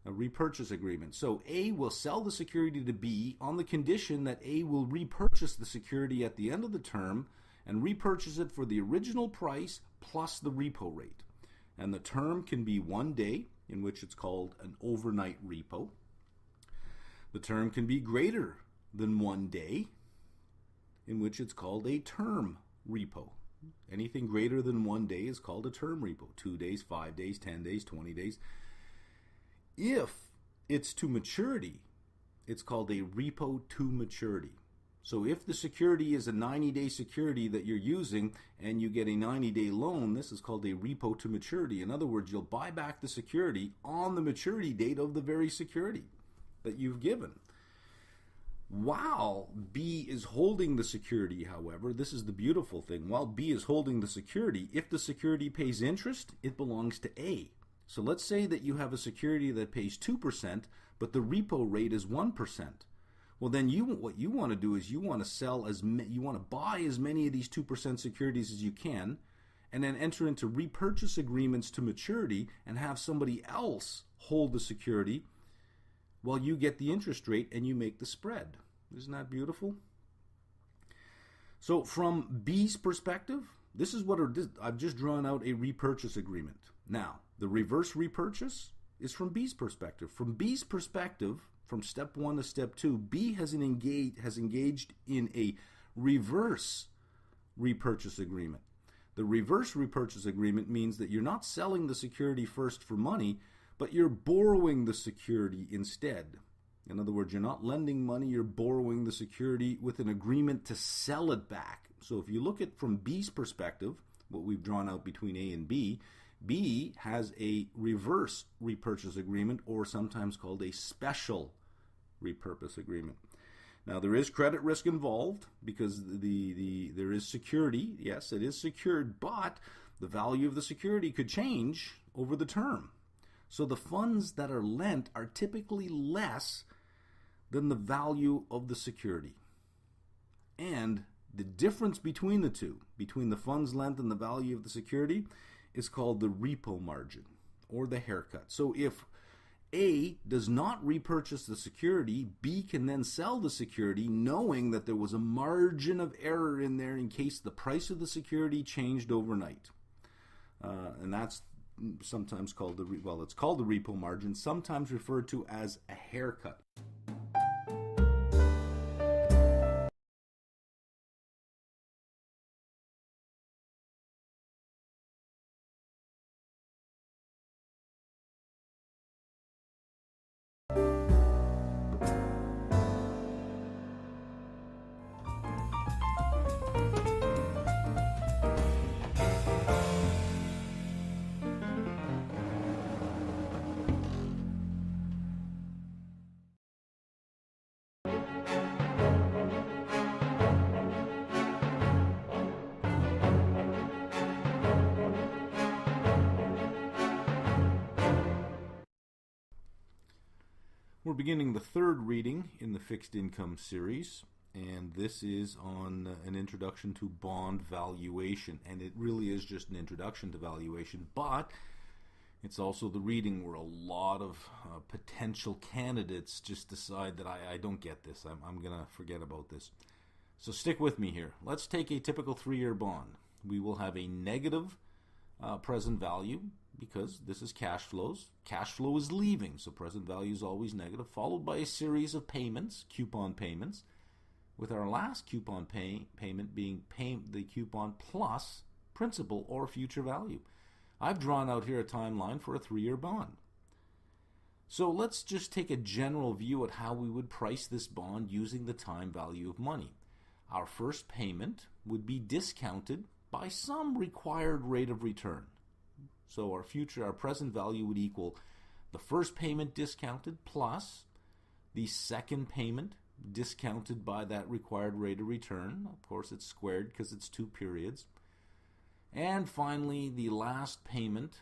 a repurchase agreement. So A will sell the security to B on the condition that A will repurchase the security at the end of the term and repurchase it for the original price plus the repo rate. And the term can be 1 day, in which it's called an overnight repo. The term can be greater than 1 day, in which it's called a term repo. Anything greater than 1 day is called a term repo. 2 days, 5 days, 10 days, 20 days. If it's to maturity, it's called a repo to maturity. So if the security is a 90-day security that you're using and you get a 90-day loan, this is called a repo to maturity. In other words, you'll buy back the security on the maturity date of the very security that you've given. While B is holding the security, however, this is the beautiful thing. While B is holding the security, if the security pays interest, it belongs to A. So let's say that you have a security that pays 2%, but the repo rate is 1%. Well, then what you want to do is you want to buy as many of these 2% securities as you can, and then enter into repurchase agreements to maturity and have somebody else hold the security while you get the interest rate and you make the spread. Isn't that beautiful? So from B's perspective, this is what I've just drawn out a repurchase agreement. Now, the reverse repurchase is from B's perspective. From B's perspective, from step 1 to step 2, B has engaged in a reverse repurchase agreement. The reverse repurchase agreement means that you're not selling the security first for money, but you're borrowing the security instead. In other words, you're not lending money, you're borrowing the security with an agreement to sell it back. So if you look at from B's perspective, what we've drawn out between A and B, B has a reverse repurchase agreement, or sometimes called a special repurpose agreement. Now, there is credit risk involved because there is security. Yes, it is secured, but the value of the security could change over the term. So the funds that are lent are typically less than the value of the security. And the difference between the two, between the funds lent and the value of the security, is called the repo margin or the haircut. So if A does not repurchase the security, B can then sell the security knowing that there was a margin of error in there in case the price of the security changed overnight. And that's sometimes called it's called the repo margin, sometimes referred to as a haircut. We're beginning the third reading in the fixed income series, and this is on an introduction to bond valuation. And it really is just an introduction to valuation, but it's also the reading where a lot of potential candidates just decide that I don't get this. I'm going to forget about this. So stick with me here. Let's take a typical 3-year bond. We will have a negative present value, because this is cash flows. Cash flow is leaving, so present value is always negative, followed by a series of payments, coupon payments, with our last coupon payment being the coupon plus principal or future value. I've drawn out here a timeline for a 3-year bond. So let's just take a general view at how we would price this bond using the time value of money. Our first payment would be discounted by some required rate of return. So our present value would equal the first payment discounted plus the second payment discounted by that required rate of return. Of course, it's squared because it's 2 periods. And finally, the last payment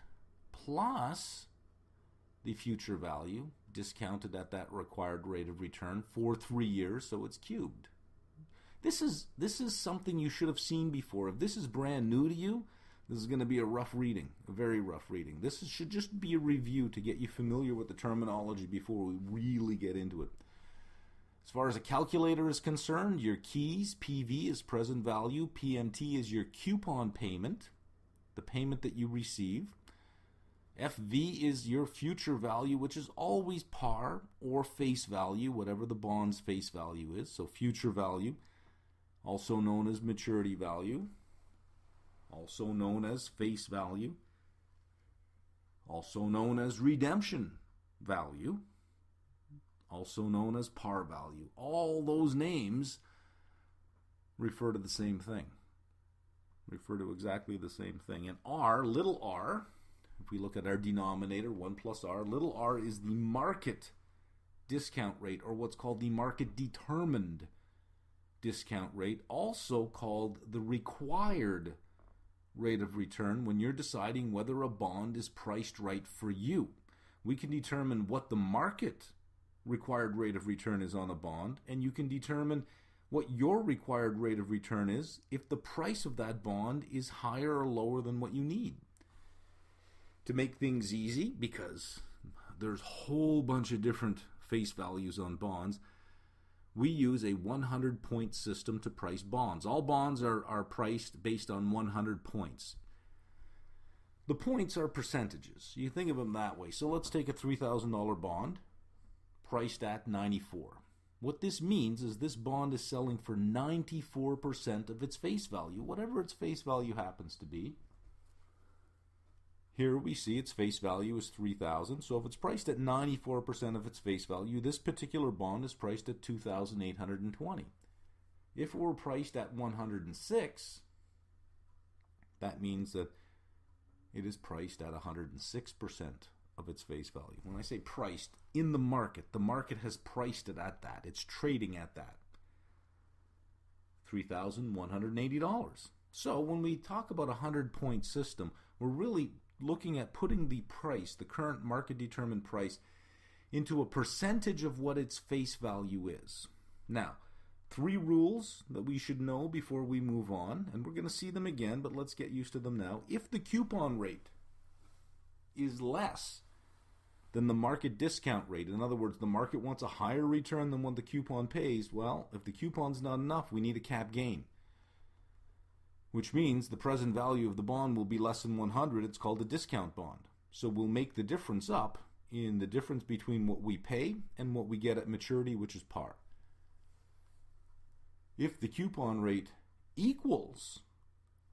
plus the future value discounted at that required rate of return for 3 years, so it's cubed. This is something you should have seen before. If this is brand new to you, this is going to be a rough reading, a very rough reading. This should just be a review to get you familiar with the terminology before we really get into it. As far as a calculator is concerned, your keys, PV is present value, PMT is your coupon payment, the payment that you receive. FV is your future value, which is always par or face value, whatever the bond's face value is. So future value, also known as maturity value, also known as face value, also known as redemption value, also known as par value. All those names refer to the same thing. Refer to exactly the same thing. And r, little r, if we look at our denominator, 1 plus r, little r is the market discount rate, or what's called the market determined discount rate, also called the required rate of return when you're deciding whether a bond is priced right for you. We can determine what the market required rate of return is on a bond, and you can determine what your required rate of return is if the price of that bond is higher or lower than what you need. To make things easy, because there's a whole bunch of different face values on bonds, we use a 100-point system to price bonds. All bonds are priced based on 100 points. The points are percentages. You think of them that way. So let's take a $3,000 bond priced at 94. What this means is this bond is selling for 94% of its face value, whatever its face value happens to be. Here we see its face value is $3,000. So if it's priced at 94% of its face value, this particular bond is priced at $2,820. If it were priced at 106, that means that it is priced at 106% of its face value. When I say priced, in the market has priced it at that. It's trading at that. $3,180. So when we talk about a 100-point system, we're really looking at putting the price, the current market determined price, into a percentage of what its face value is. Now, 3 rules that we should know before we move on, and we're going to see them again, but let's get used to them now. If the coupon rate is less than the market discount rate, in other words, the market wants a higher return than what the coupon pays, well, if the coupon's not enough, we need a cap gain, which means the present value of the bond will be less than 100. It's called a discount bond. So we'll make the difference up in the difference between what we pay and what we get at maturity, which is par. If the coupon rate equals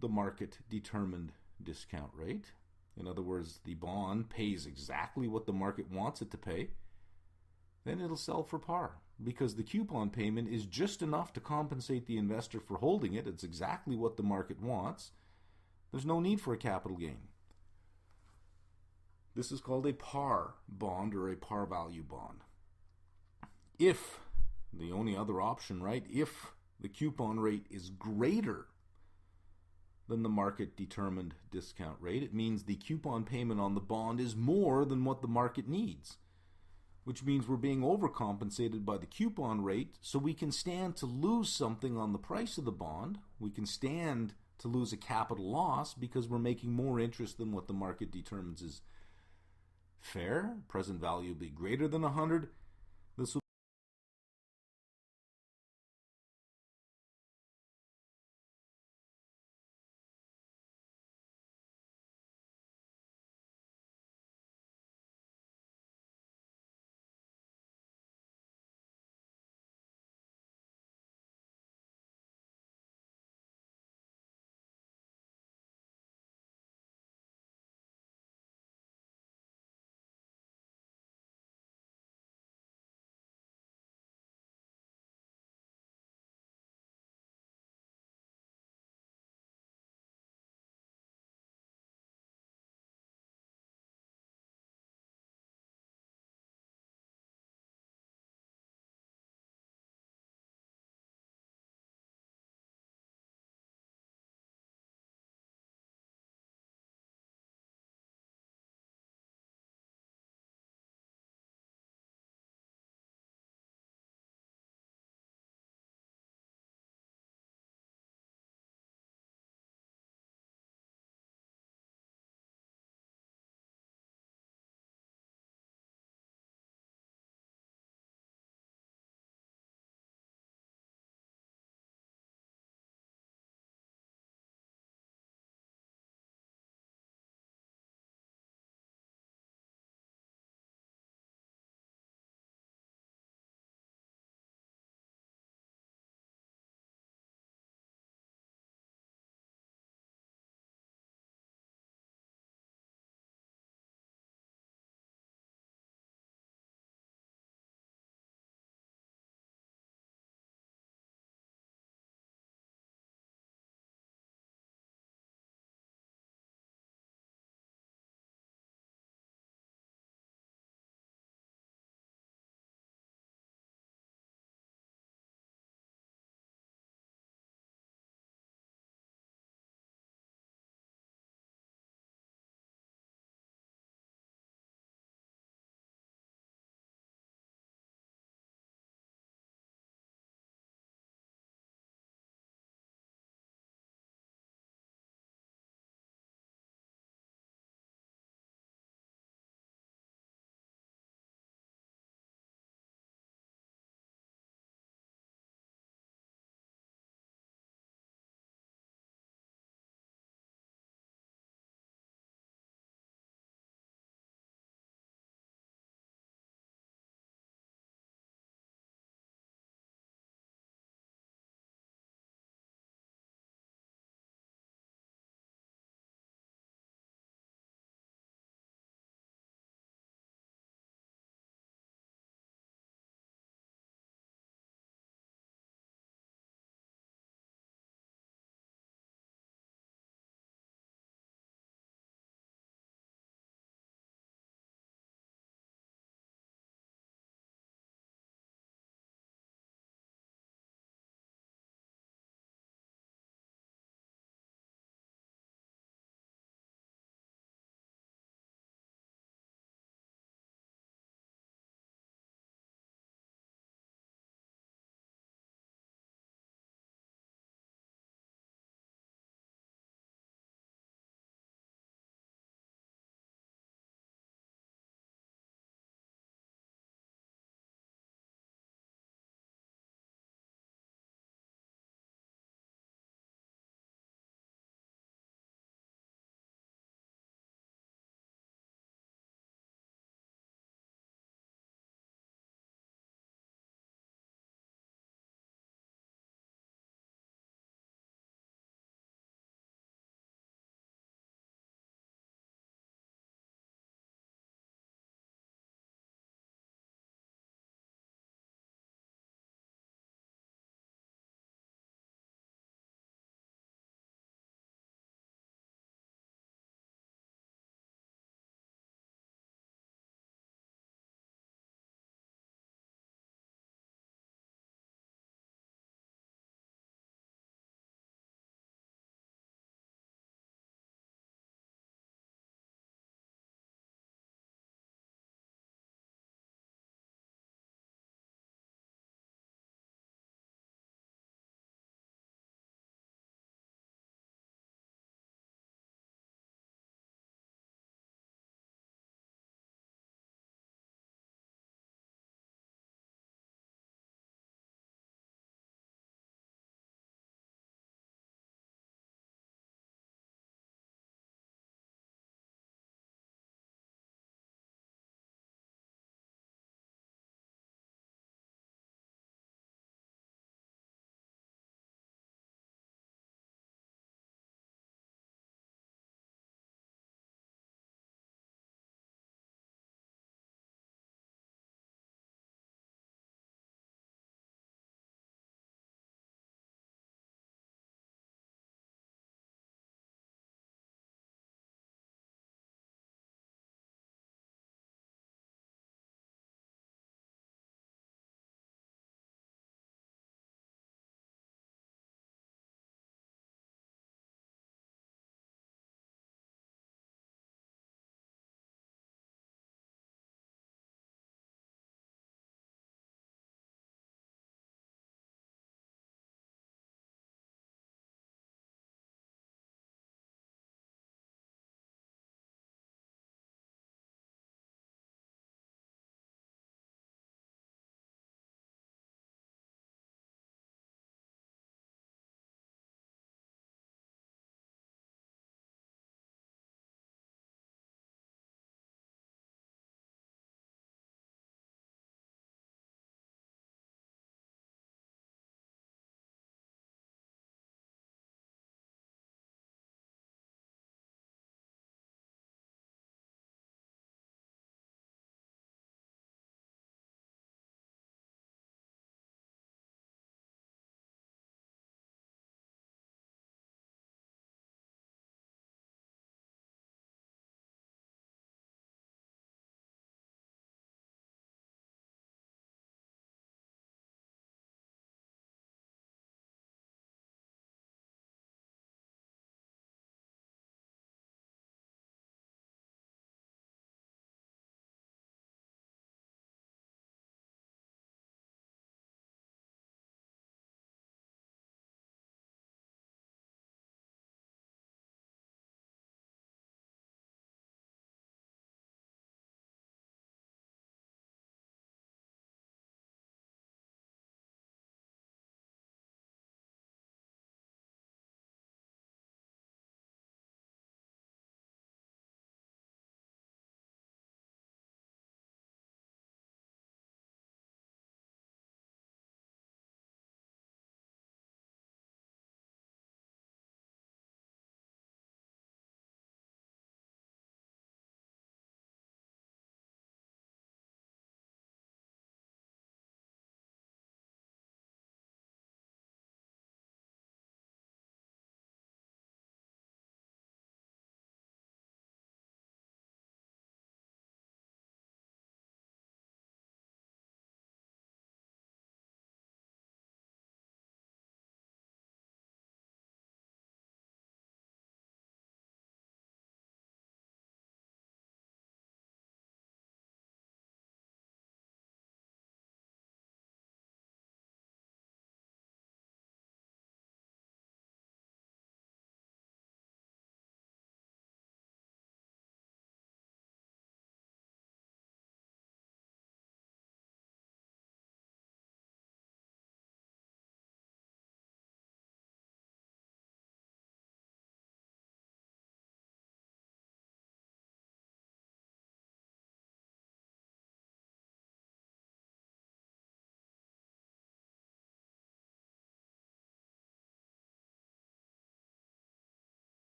the market determined discount rate, in other words, the bond pays exactly what the market wants it to pay, then it'll sell for par, because the coupon payment is just enough to compensate the investor for holding it. It's exactly what the market wants. There's no need for a capital gain. This is called a par bond or a par value bond. If, the only other option, right, if the coupon rate is greater than the market determined discount rate, it means the coupon payment on the bond is more than what the market needs, which means we're being overcompensated by the coupon rate, so we can stand to lose something on the price of the bond. We can stand to lose a capital loss because we're making more interest than what the market determines is fair. Present value will be greater than 100. This will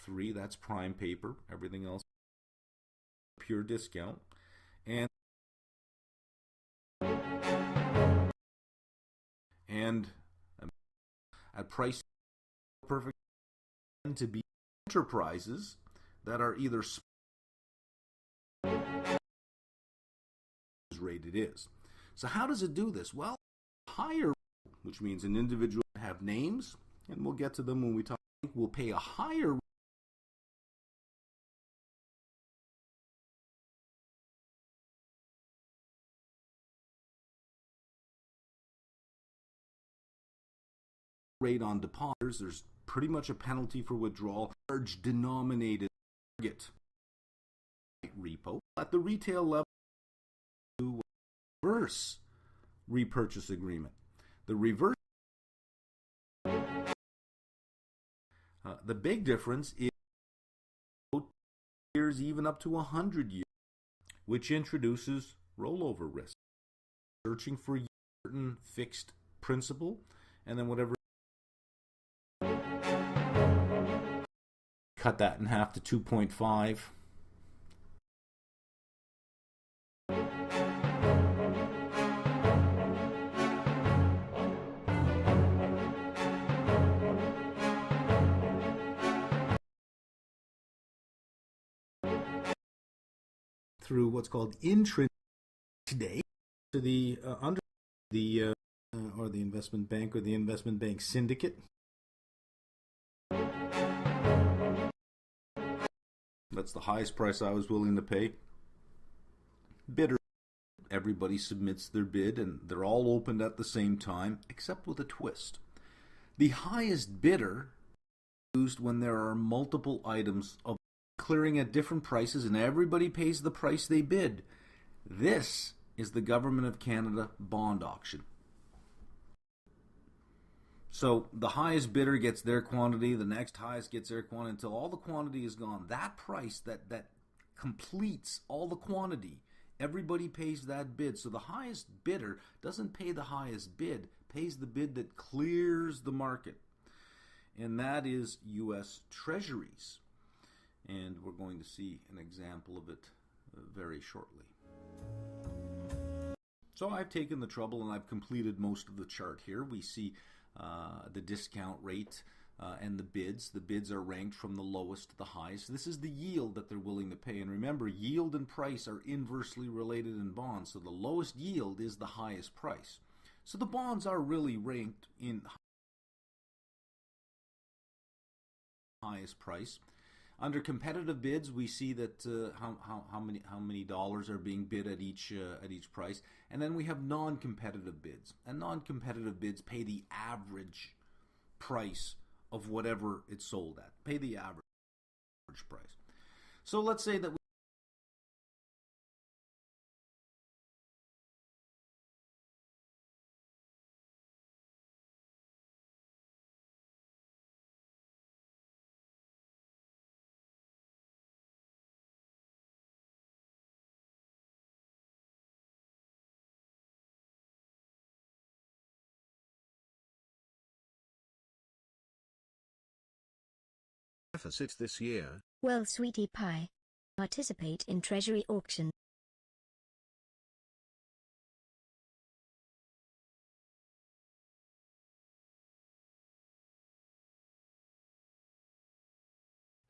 3, that's prime paper. Everything else, pure discount. And at price perfect to be enterprises that are either rated is. So how does it do this? Well, higher, which means an individual have names, and we'll get to them when we talk, will pay a higher rate on depositors. There's pretty much a penalty for withdrawal. Large denominated target repo at the retail level to reverse repurchase agreement. The reverse, the big difference is years, even up to 100 years, which introduces rollover risk. Searching for a certain fixed principal, and then whatever. Cut that in half to 2.5. Through what's called intrinsic today to the under the or the investment bank or the investment bank syndicate. That's the highest price I was willing to pay. Bidder, everybody submits their bid and they're all opened at the same time, except with a twist. The highest bidder is used when there are multiple items of clearing at different prices and everybody pays the price they bid. This is the Government of Canada bond auction. So the highest bidder gets their quantity, the next highest gets their quantity until all the quantity is gone. That price that completes all the quantity, everybody pays that bid. So the highest bidder doesn't pay the highest bid, pays the bid that clears the market. And that is U.S. Treasuries. And we're going to see an example of it very shortly. So I've taken the trouble and I've completed most of the chart here. We see the discount rate and the bids. The bids are ranked from the lowest to the highest. This is the yield that they're willing to pay. And remember, yield and price are inversely related in bonds. So the lowest yield is the highest price. So the bonds are really ranked in highest price. Under competitive bids, we see that how many dollars are being bid at each price, and then we have non-competitive bids. And non-competitive bids pay the average price of whatever it's sold at. Pay the average price. So let's say that deficit this year. Well, sweetie pie, participate in Treasury auction.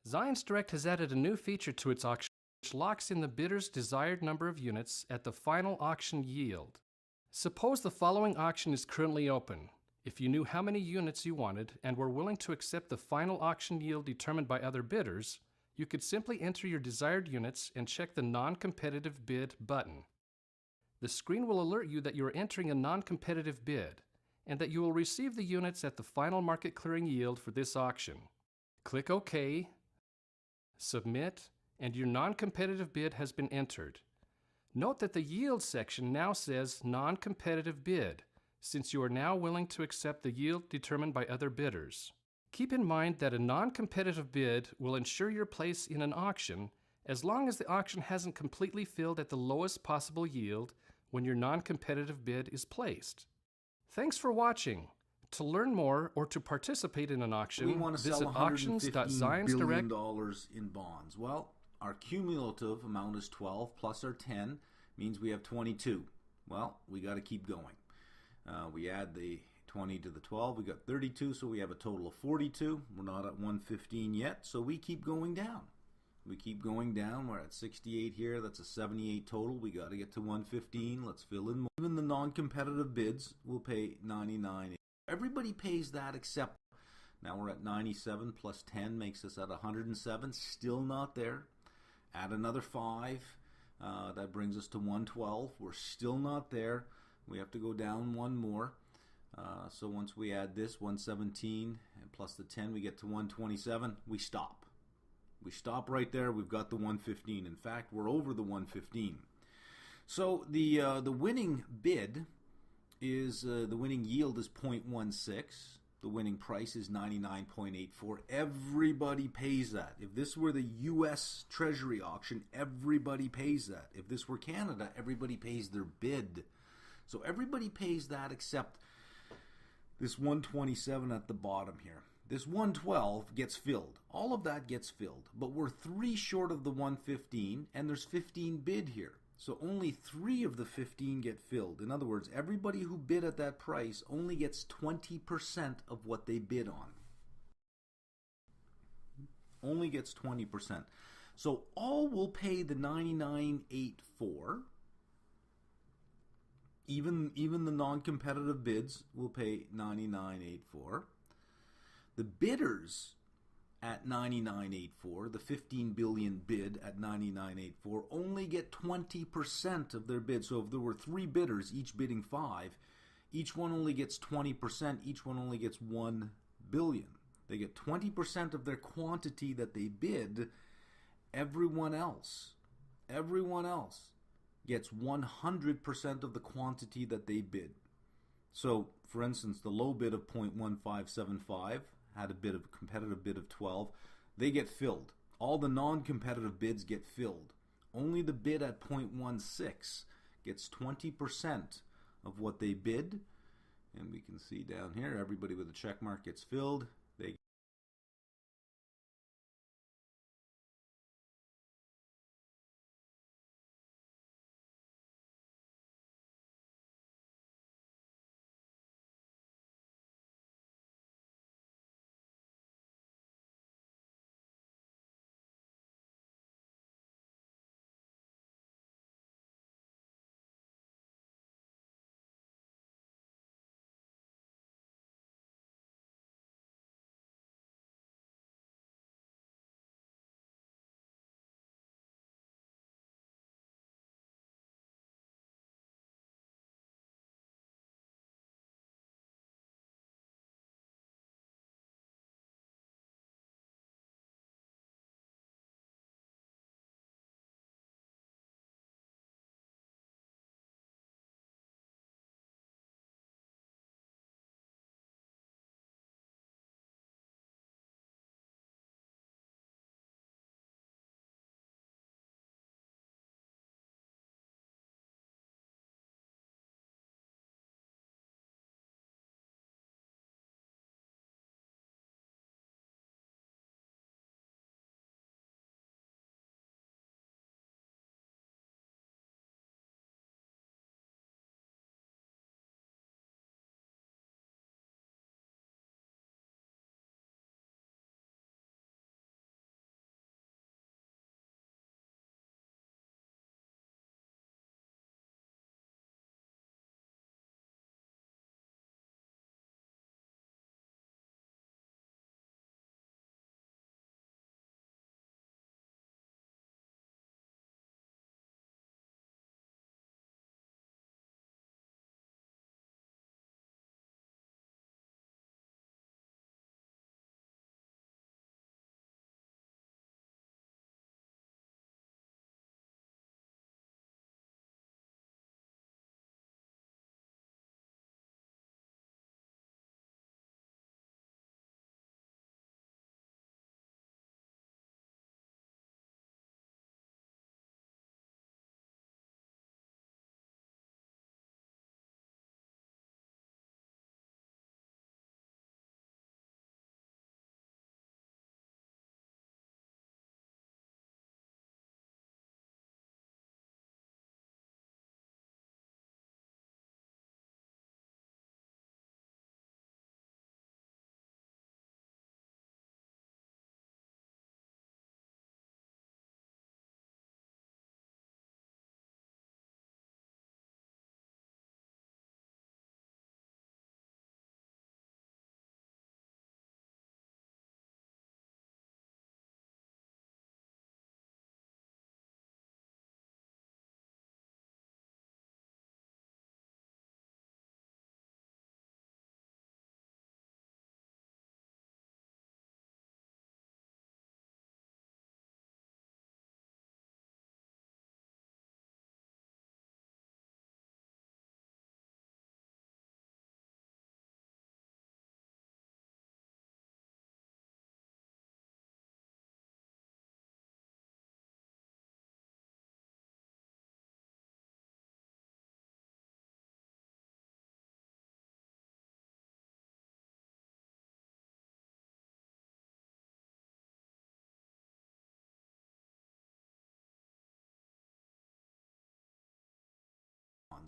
Zions Direct has added a new feature to its auction which locks in the bidder's desired number of units at the final auction yield. Suppose the following auction is currently open. If you knew how many units you wanted and were willing to accept the final auction yield determined by other bidders, you could simply enter your desired units and check the non-competitive bid button. The screen will alert you that you are entering a non-competitive bid and that you will receive the units at the final market clearing yield for this auction. Click OK, submit, and your non-competitive bid has been entered. Note that the yield section now says non-competitive bid, since you are now willing to accept the yield determined by other bidders. Keep in mind that a non-competitive bid will ensure your place in an auction as long as the auction hasn't completely filled at the lowest possible yield when your non-competitive bid is placed. Thanks for watching. To learn more or to participate in an auction, We want to visit sell $115 billion auctions.zionsdirect. in bonds. Well, our cumulative amount is 12 plus our 10 means we have 22. Well, we got to keep going. We add the 20 to the 12, we got 32, so we have a total of 42. We're not at 115 yet, so we keep going down. We keep going down. We're at 68 here. That's a 78 total. We got to get to 115. Let's fill in more. Even the non-competitive bids will pay 99. Everybody pays that except now we're at 97 plus 10 makes us at 107. Still not there. Add another 5. That brings us to 112. We're still not there. We have to go down one more. So once we add this 117 and plus the 10, we get to 127. We stop. We stop right there. We've got the 115. In fact, we're over the 115. So the winning bid is the winning yield is 0.16. The winning price is 99.84. Everybody pays that. If this were the U.S. Treasury auction, everybody pays that. If this were Canada, everybody pays their bid. So everybody pays that except this 127 at the bottom here. This 112 gets filled. All of that gets filled. But we're 3 short of the 115, and there's 15 bid here. So only 3 of the 15 get filled. In other words, everybody who bid at that price only gets 20% of what they bid on. Only gets 20%. So all will pay the 99.84. Even the non-competitive bids will pay 99.84. The bidders at 99.84, the 15 billion bid at 99.84, only get 20% of their bid. So if there were 3 bidders, each bidding 5, each one only gets 20%, each one only gets 1 billion. They get 20% of their quantity that they bid. Everyone else gets 100% of the quantity that they bid. So, for instance, the low bid of 0.1575 had a competitive bid of 12. They get filled. All the non-competitive bids get filled. Only the bid at 0.16 gets 20% of what they bid. And we can see down here, everybody with a check mark gets filled. They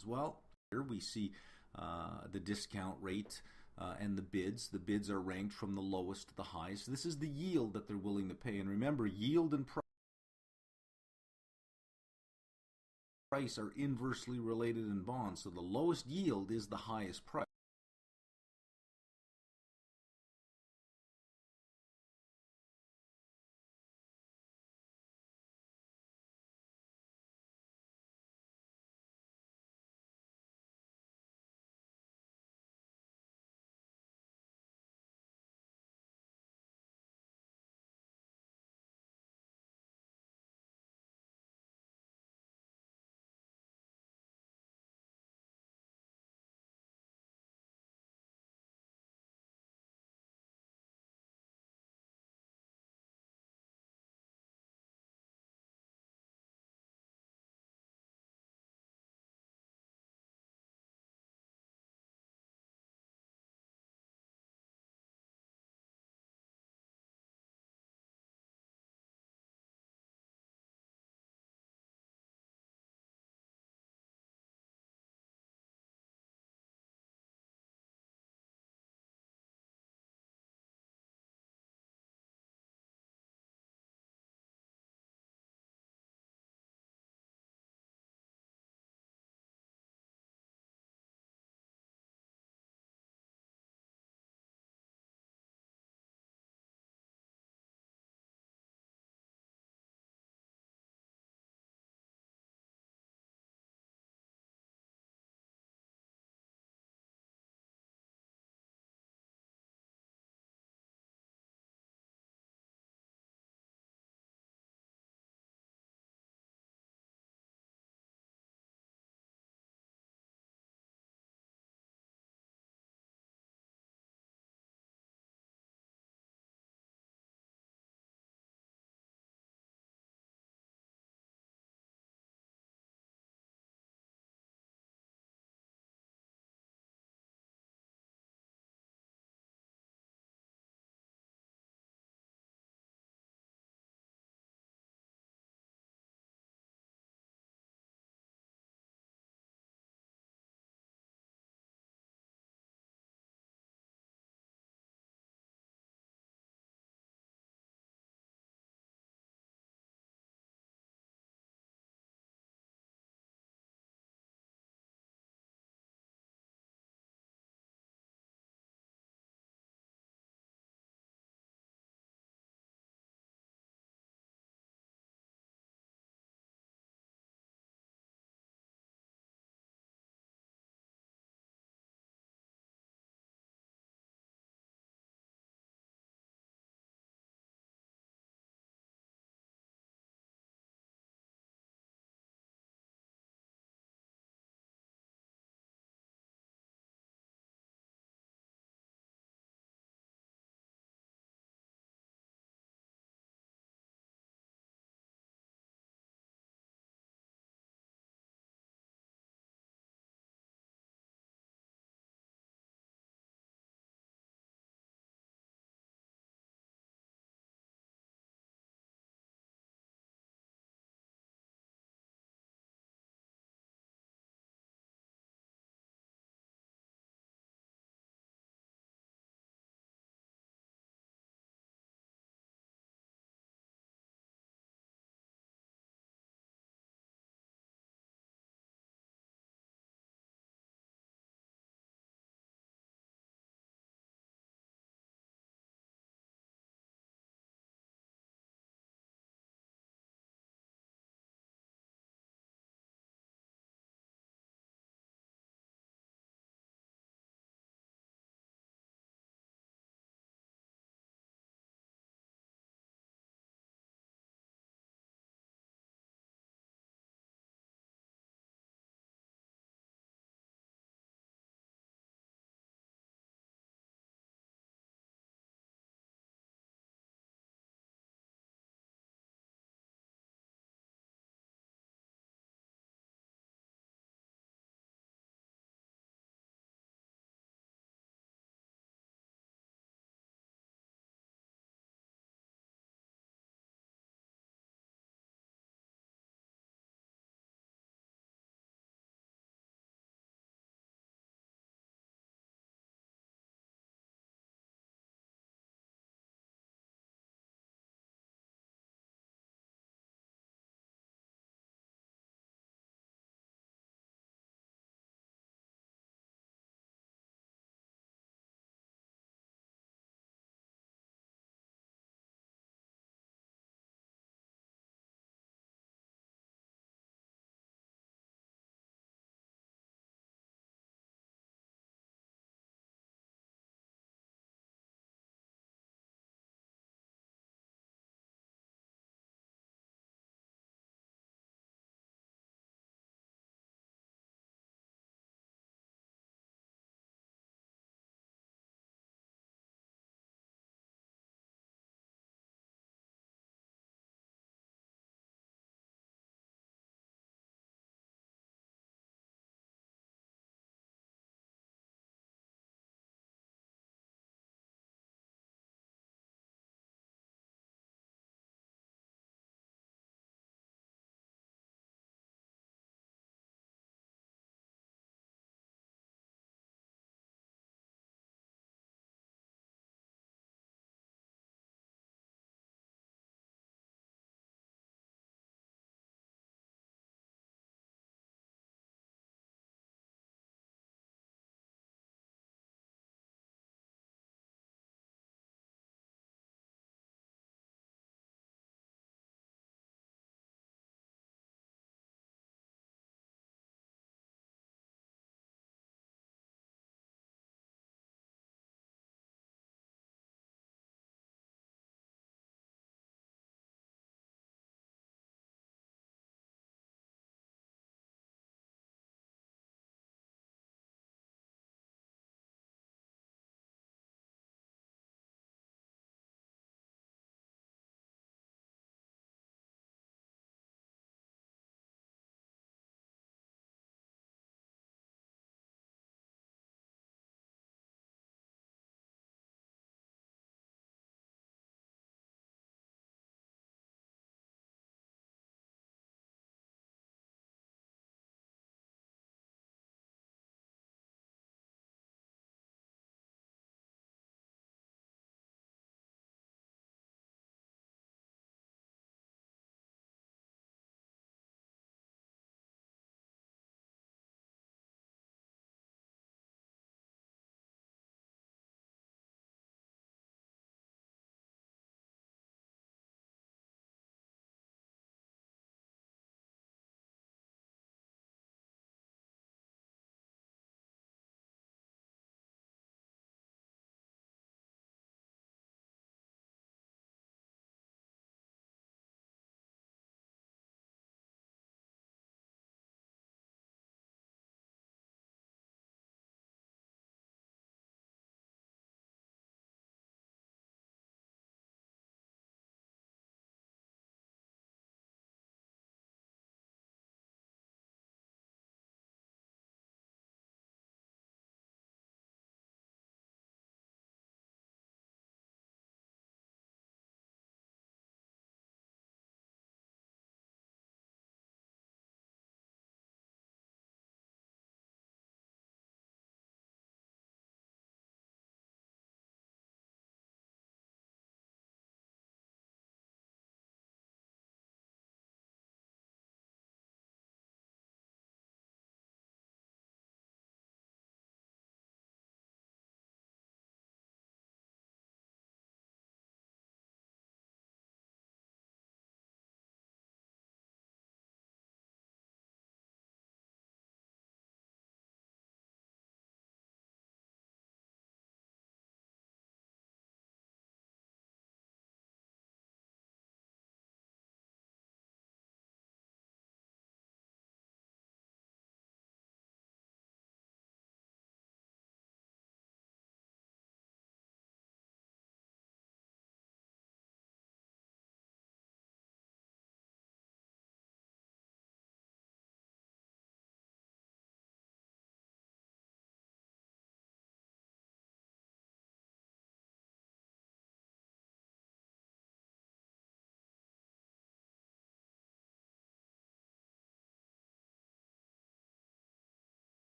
bonds? Well, here we see the discount rate and the bids. The bids are ranked from the lowest to the highest. This is the yield that they're willing to pay. And remember, yield and price are inversely related in bonds. So the lowest yield is the highest price.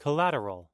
Collateral.